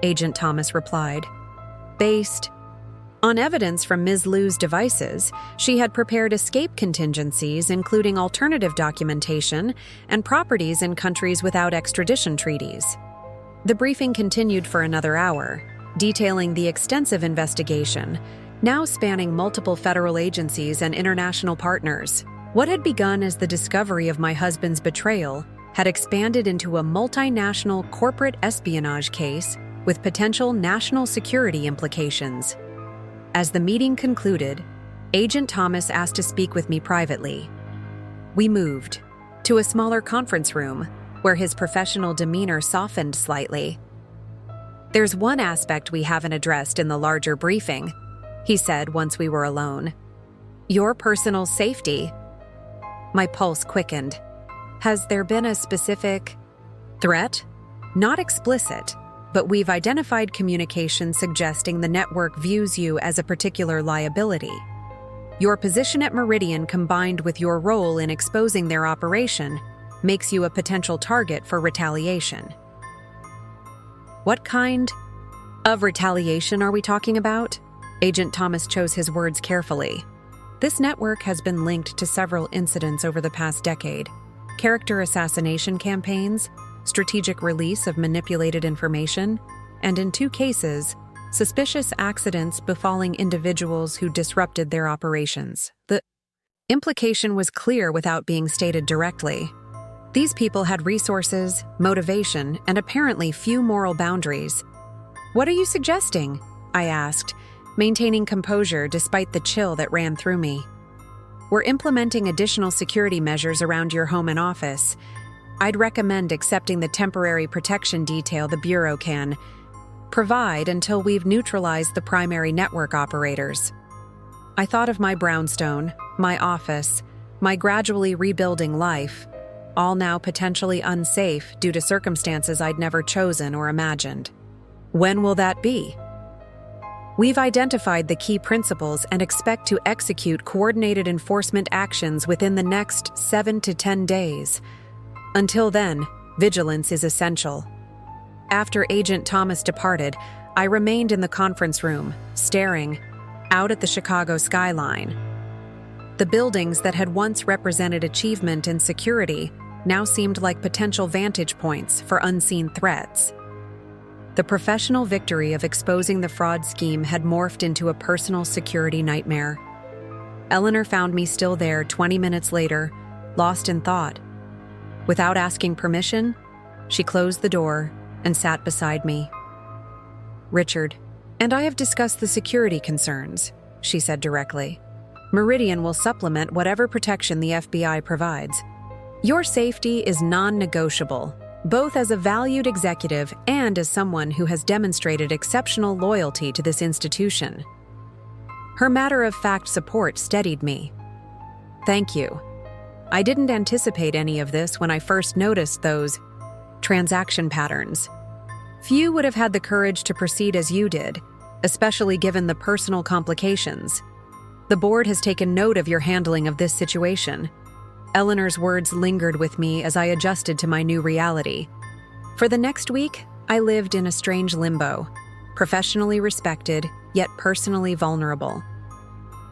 Agent Thomas replied. Based on evidence from Ms. Liu's devices, she had prepared escape contingencies, including alternative documentation and properties in countries without extradition treaties. The briefing continued for another hour, detailing the extensive investigation, now spanning multiple federal agencies and international partners. What had begun as the discovery of my husband's betrayal had expanded into a multinational corporate espionage case with potential national security implications. As the meeting concluded, Agent Thomas asked to speak with me privately. We moved to a smaller conference room where his professional demeanor softened slightly. There's one aspect we haven't addressed in the larger briefing, he said once we were alone. Your personal safety. My pulse quickened. Has there been a specific threat? Not explicit, but we've identified communication suggesting the network views you as a particular liability. Your position at Meridian combined with your role in exposing their operation makes you a potential target for retaliation. What kind of retaliation are we talking about? Agent Thomas chose his words carefully. This network has been linked to several incidents over the past decade: character assassination campaigns, strategic release of manipulated information, and in 2 cases, suspicious accidents befalling individuals who disrupted their operations. The implication was clear without being stated directly. These people had resources, motivation, and apparently few moral boundaries. What are you suggesting? I asked, maintaining composure despite the chill that ran through me. We're implementing additional security measures around your home and office. I'd recommend accepting the temporary protection detail the Bureau can provide until we've neutralized the primary network operators. I thought of my brownstone, my office, my gradually rebuilding life, all now potentially unsafe due to circumstances I'd never chosen or imagined. When will that be? We've identified the key principles and expect to execute coordinated enforcement actions within the next 7 to 10 days. Until then, vigilance is essential. After Agent Thomas departed, I remained in the conference room, staring out at the Chicago skyline. The buildings that had once represented achievement and security now seemed like potential vantage points for unseen threats. The professional victory of exposing the fraud scheme had morphed into a personal security nightmare. Eleanor found me still there 20 minutes later, lost in thought. Without asking permission, she closed the door and sat beside me. Richard and I have discussed the security concerns, she said directly. Meridian will supplement whatever protection the FBI provides. Your safety is non-negotiable, both as a valued executive and as someone who has demonstrated exceptional loyalty to this institution. Her matter-of-fact support steadied me. Thank you. I didn't anticipate any of this when I first noticed those transaction patterns. Few would have had the courage to proceed as you did, especially given the personal complications. The board has taken note of your handling of this situation. Eleanor's words lingered with me as I adjusted to my new reality. For the next week, I lived in a strange limbo, professionally respected, yet personally vulnerable.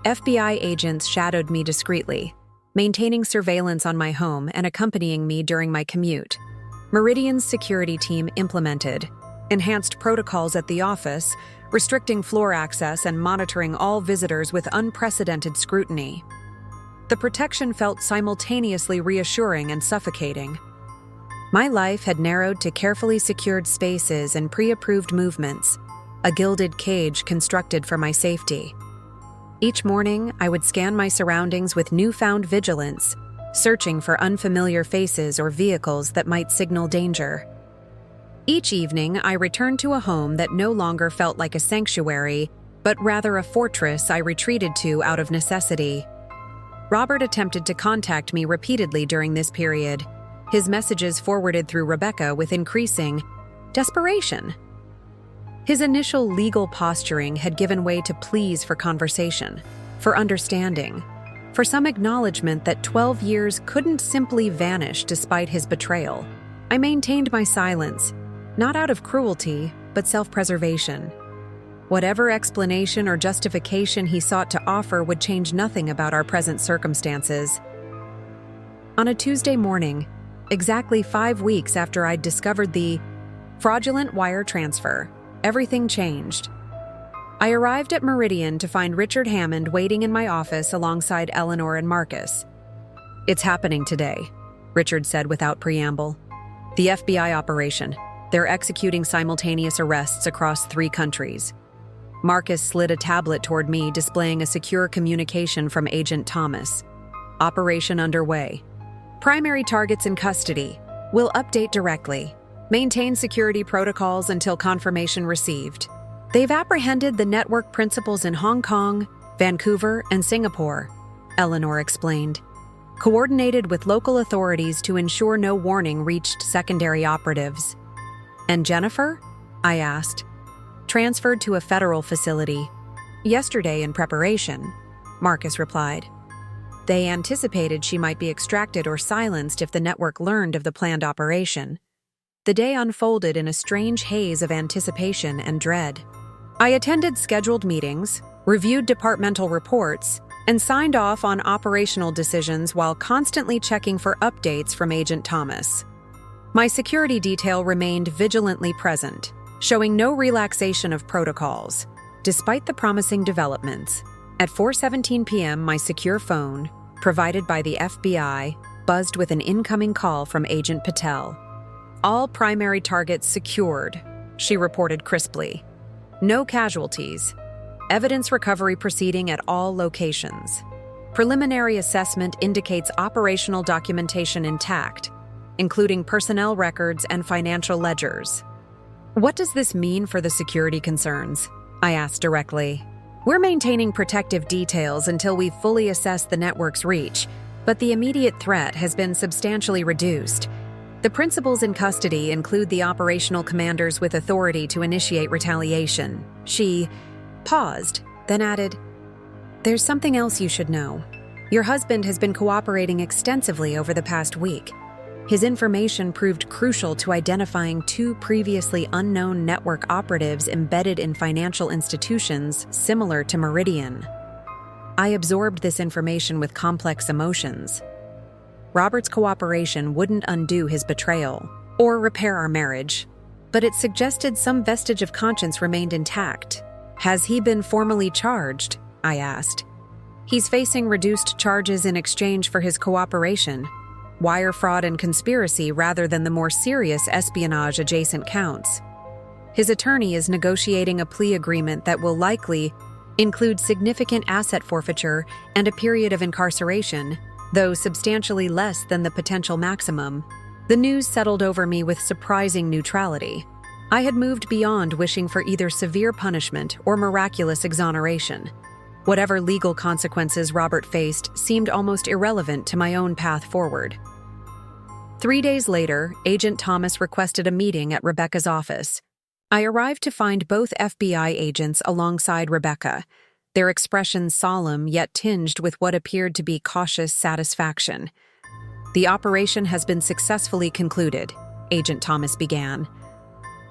FBI agents shadowed me discreetly, maintaining surveillance on my home and accompanying me during my commute. Meridian's security team implemented enhanced protocols at the office, restricting floor access and monitoring all visitors with unprecedented scrutiny. The protection felt simultaneously reassuring and suffocating. My life had narrowed to carefully secured spaces and pre-approved movements, a gilded cage constructed for my safety. Each morning, I would scan my surroundings with newfound vigilance, searching for unfamiliar faces or vehicles that might signal danger. Each evening, I returned to a home that no longer felt like a sanctuary, but rather a fortress I retreated to out of necessity. Robert attempted to contact me repeatedly during this period, his messages forwarded through Rebecca with increasing desperation. His initial legal posturing had given way to pleas for conversation, for understanding, for some acknowledgement that 12 years couldn't simply vanish despite his betrayal. I maintained my silence, not out of cruelty, but self-preservation. Whatever explanation or justification he sought to offer would change nothing about our present circumstances. On a Tuesday morning, exactly 5 weeks after I'd discovered the fraudulent wire transfer, everything changed. I arrived at Meridian to find Richard Hammond waiting in my office alongside Eleanor and Marcus. "It's happening today," Richard said without preamble. "The FBI operation. They're executing simultaneous arrests across 3 countries." Marcus slid a tablet toward me, displaying a secure communication from Agent Thomas. "Operation underway. Primary targets in custody. Will update directly. Maintain security protocols until confirmation received. They've apprehended the network principals in Hong Kong, Vancouver, and Singapore," Eleanor explained. "Coordinated with local authorities to ensure no warning reached secondary operatives." "And Jennifer?" I asked. "Transferred to a federal facility. Yesterday in preparation," Marcus replied. They anticipated she might be extracted or silenced if the network learned of the planned operation. The day unfolded in a strange haze of anticipation and dread. I attended scheduled meetings, reviewed departmental reports, and signed off on operational decisions while constantly checking for updates from Agent Thomas. My security detail remained vigilantly present, showing no relaxation of protocols, despite the promising developments. At 4:17 p.m., my secure phone, provided by the FBI, buzzed with an incoming call from Agent Patel. "All primary targets secured," she reported crisply. "No casualties. Evidence recovery proceeding at all locations. Preliminary assessment indicates operational documentation intact, including personnel records and financial ledgers." "What does this mean for the security concerns?" I asked directly. "We're maintaining protective details until we fully assess the network's reach, but the immediate threat has been substantially reduced. The principals in custody include the operational commanders with authority to initiate retaliation." She paused, then added, "There's something else you should know. Your husband has been cooperating extensively over the past week. His information proved crucial to identifying 2 previously unknown network operatives embedded in financial institutions similar to Meridian." I absorbed this information with complex emotions. Robert's cooperation wouldn't undo his betrayal or repair our marriage, but it suggested some vestige of conscience remained intact. "Has he been formally charged?" I asked. "He's facing reduced charges in exchange for his cooperation, wire fraud and conspiracy rather than the more serious espionage-adjacent counts. His attorney is negotiating a plea agreement that will likely include significant asset forfeiture and a period of incarceration, though substantially less than the potential maximum." The news settled over me with surprising neutrality. I had moved beyond wishing for either severe punishment or miraculous exoneration. Whatever legal consequences Robert faced seemed almost irrelevant to my own path forward. 3 days later, Agent Thomas requested a meeting at Rebecca's office. I arrived to find both FBI agents alongside Rebecca, their expressions solemn yet tinged with what appeared to be cautious satisfaction. "The operation has been successfully concluded," Agent Thomas began.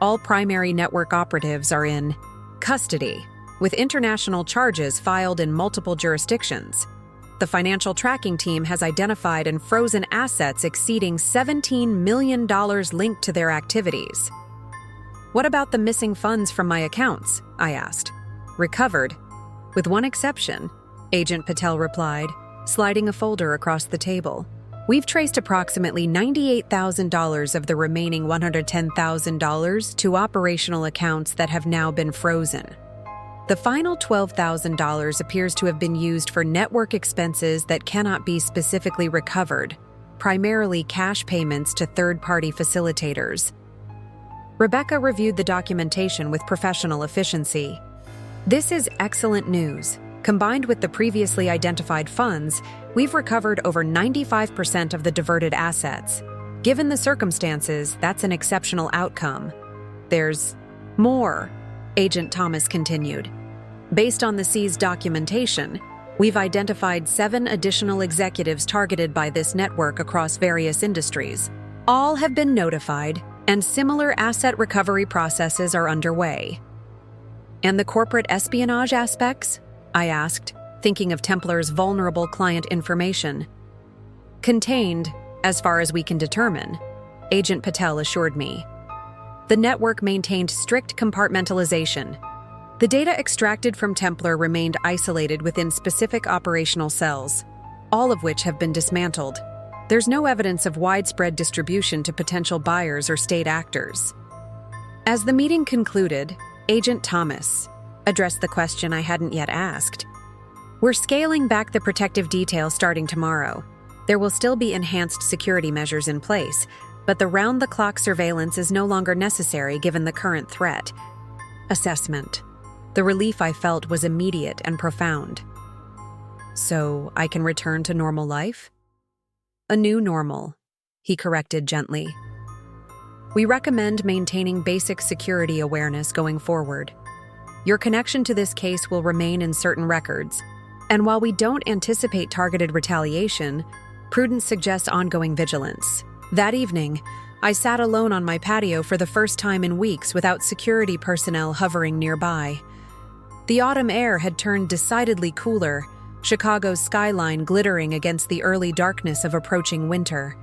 "All primary network operatives are in custody, with international charges filed in multiple jurisdictions. The financial tracking team has identified and frozen assets exceeding $17 million linked to their activities. What about the missing funds from my accounts? I asked. Recovered. With one exception, Agent Patel replied, sliding a folder across the table. We've traced approximately $98,000 of the remaining $110,000 to operational accounts that have now been frozen. The final $12,000 appears to have been used for network expenses that cannot be specifically recovered, primarily cash payments to third-party facilitators. Rebecca reviewed the documentation with professional efficiency. This is excellent news. Combined with the previously identified funds, we've recovered over 95% of the diverted assets. Given the circumstances, that's an exceptional outcome. There's more, Agent Thomas continued. Based on the seized documentation, we've identified 7 additional executives targeted by this network across various industries. All have been notified, and similar asset recovery processes are underway. And the corporate espionage aspects? I asked, thinking of Templar's vulnerable client information. Contained, as far as we can determine, Agent Patel assured me. The network maintained strict compartmentalization. The data extracted from Templar remained isolated within specific operational cells, all of which have been dismantled. There's no evidence of widespread distribution to potential buyers or state actors. As the meeting concluded, Agent Thomas addressed the question I hadn't yet asked. We're scaling back the protective detail starting tomorrow. There will still be enhanced security measures in place, but the round-the-clock surveillance is no longer necessary given the current threat. Assessment. The relief I felt was immediate and profound. So I can return to normal life? A new normal, he corrected gently. We recommend maintaining basic security awareness going forward. Your connection to this case will remain in certain records, and while we don't anticipate targeted retaliation, prudence suggests ongoing vigilance. That evening, I sat alone on my patio for the first time in weeks without security personnel hovering nearby. The autumn air had turned decidedly cooler, Chicago's skyline glittering against the early darkness of approaching winter.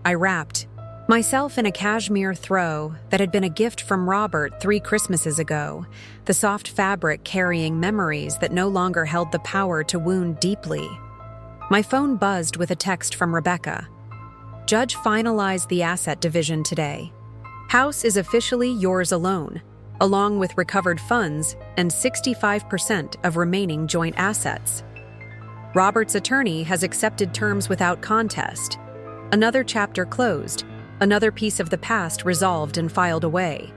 I wrapped myself in a cashmere throw that had been a gift from Robert 3 Christmases ago, the soft fabric carrying memories that no longer held the power to wound deeply. My phone buzzed with a text from Rebecca. Judge finalized the asset division today. House is officially yours alone, along with recovered funds and 65% of remaining joint assets. Robert's attorney has accepted terms without contest. Another chapter closed, another piece of the past resolved and filed away.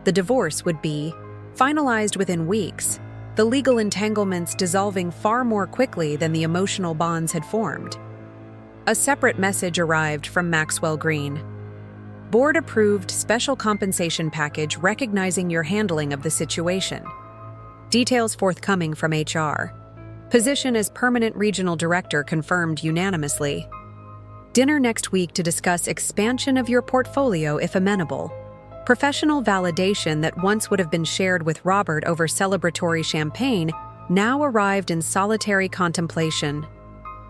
The divorce would be finalized within weeks, the legal entanglements dissolving far more quickly than the emotional bonds had formed. A separate message arrived from Maxwell Green. Board-approved special compensation package recognizing your handling of the situation. Details forthcoming from HR. Position as permanent regional director confirmed unanimously. Dinner next week to discuss expansion of your portfolio if amenable. Professional validation that once would have been shared with Robert over celebratory champagne now arrived in solitary contemplation.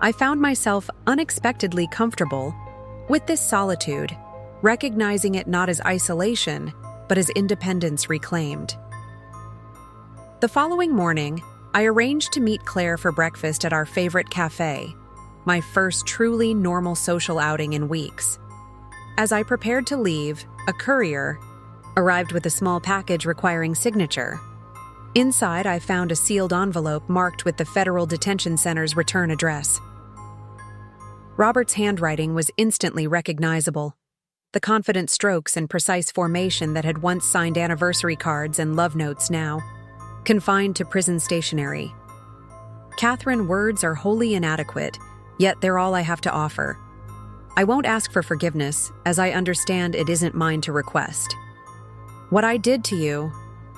I found myself unexpectedly comfortable with this solitude, recognizing it not as isolation, but as independence reclaimed. The following morning, I arranged to meet Claire for breakfast at our favorite cafe, my first truly normal social outing in weeks. As I prepared to leave, a courier arrived with a small package requiring signature. Inside, I found a sealed envelope marked with the Federal Detention Center's return address. Robert's handwriting was instantly recognizable. The confident strokes and precise formation that had once signed anniversary cards and love notes now confined to prison stationery. Catherine, words are wholly inadequate, yet they're all I have to offer. I won't ask for forgiveness, as I understand it isn't mine to request. What I did to you,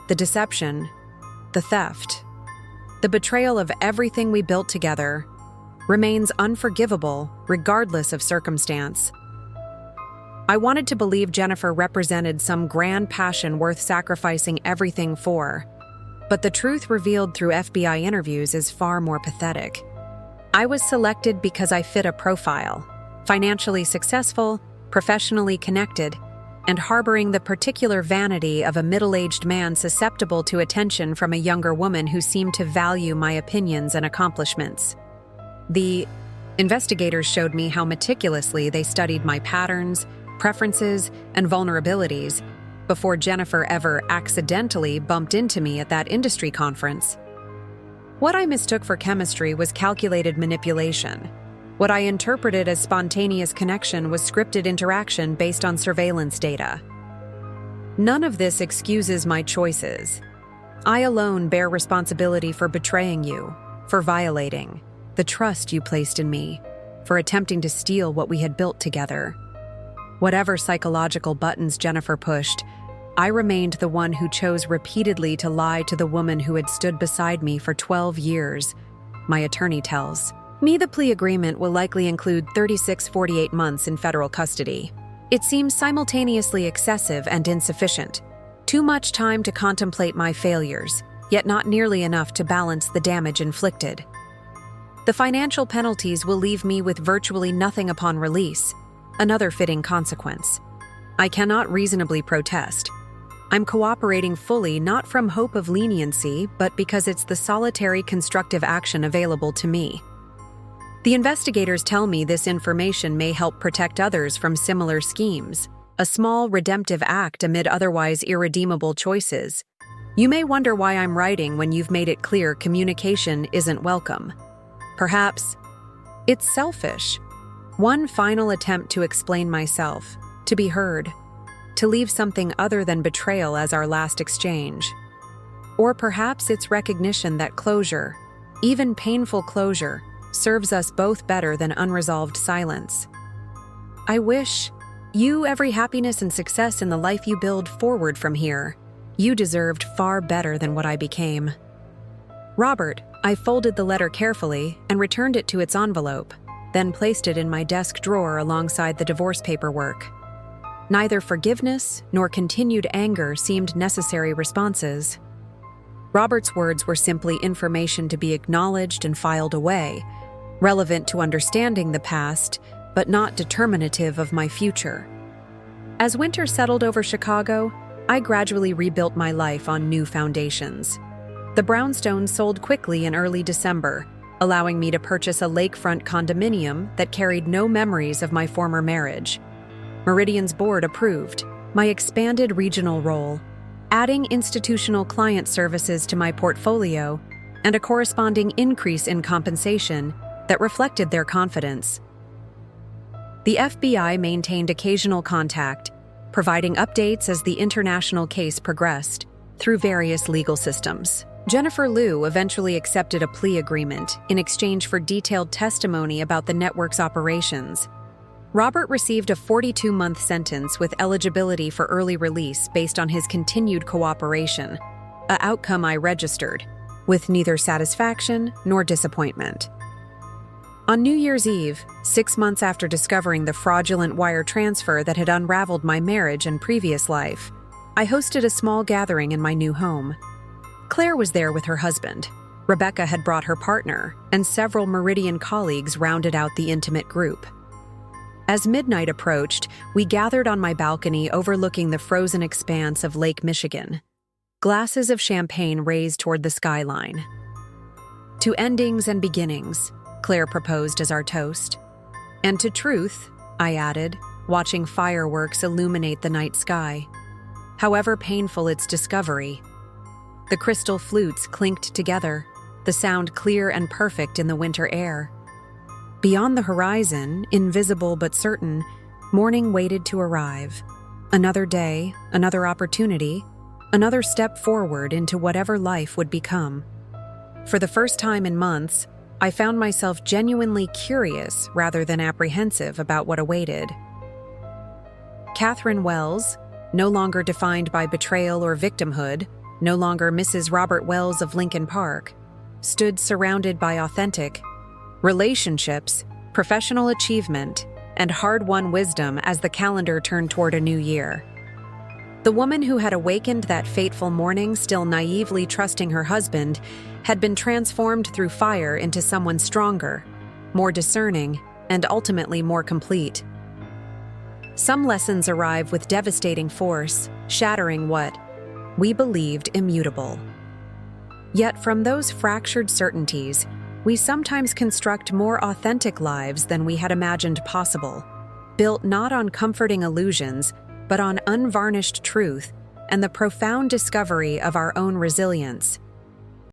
the deception, the theft, the betrayal of everything we built together, remains unforgivable regardless of circumstance. I wanted to believe Jennifer represented some grand passion worth sacrificing everything for, but the truth revealed through FBI interviews is far more pathetic. I was selected because I fit a profile: financially successful, professionally connected, and harboring the particular vanity of a middle-aged man susceptible to attention from a younger woman who seemed to value my opinions and accomplishments. The investigators showed me how meticulously they studied my patterns, preferences, and vulnerabilities before Jennifer ever accidentally bumped into me at that industry conference. What I mistook for chemistry was calculated manipulation. What I interpreted as spontaneous connection was scripted interaction based on surveillance data. None of this excuses my choices. I alone bear responsibility for betraying you, for violating the trust you placed in me, for attempting to steal what we had built together. Whatever psychological buttons Jennifer pushed, I remained the one who chose repeatedly to lie to the woman who had stood beside me for 12 years, my attorney tells me. The plea agreement will likely include 36-48 months in federal custody. It seems simultaneously excessive and insufficient. Too much time to contemplate my failures, yet not nearly enough to balance the damage inflicted. The financial penalties will leave me with virtually nothing upon release, another fitting consequence. I cannot reasonably protest. I'm cooperating fully not from hope of leniency, but because it's the solitary constructive action available to me. The investigators tell me this information may help protect others from similar schemes, a small redemptive act amid otherwise irredeemable choices. You may wonder why I'm writing when you've made it clear communication isn't welcome. Perhaps it's selfish. One final attempt to explain myself, to be heard, to leave something other than betrayal as our last exchange. Or perhaps it's recognition that closure, even painful closure, serves us both better than unresolved silence. I wish you every happiness and success in the life you build forward from here. You deserved far better than what I became. Robert. I folded the letter carefully and returned it to its envelope, then placed it in my desk drawer alongside the divorce paperwork. Neither forgiveness nor continued anger seemed necessary responses. Robert's words were simply information to be acknowledged and filed away, relevant to understanding the past, but not determinative of my future. As winter settled over Chicago, I gradually rebuilt my life on new foundations. The brownstones sold quickly in early December, allowing me to purchase a lakefront condominium that carried no memories of my former marriage. Meridian's board approved my expanded regional role, adding institutional client services to my portfolio and a corresponding increase in compensation that reflected their confidence. The FBI maintained occasional contact, providing updates as the international case progressed through various legal systems. Jennifer Liu eventually accepted a plea agreement in exchange for detailed testimony about the network's operations. Robert received a 42-month sentence with eligibility for early release based on his continued cooperation, an outcome I registered, with neither satisfaction nor disappointment. On New Year's Eve, 6 months after discovering the fraudulent wire transfer that had unraveled my marriage and previous life, I hosted a small gathering in my new home. Claire was there with her husband. Rebecca had brought her partner, and several Meridian colleagues rounded out the intimate group. As midnight approached, we gathered on my balcony overlooking the frozen expanse of Lake Michigan. Glasses of champagne raised toward the skyline. To endings and beginnings, Claire proposed as our toast. And to truth, I added, watching fireworks illuminate the night sky. However painful its discovery, the crystal flutes clinked together, the sound clear and perfect in the winter air. Beyond the horizon, invisible but certain, morning waited to arrive. Another day, another opportunity, another step forward into whatever life would become. For the first time in months, I found myself genuinely curious rather than apprehensive about what awaited. Catherine Wells, no longer defined by betrayal or victimhood, no longer Mrs. Robert Wells of Lincoln Park, stood surrounded by authentic relationships, professional achievement, and hard-won wisdom as the calendar turned toward a new year. The woman who had awakened that fateful morning, still naively trusting her husband, had been transformed through fire into someone stronger, more discerning, and ultimately more complete. Some lessons arrive with devastating force, shattering what we believed immutable. Yet from those fractured certainties, we sometimes construct more authentic lives than we had imagined possible, built not on comforting illusions, but on unvarnished truth and the profound discovery of our own resilience.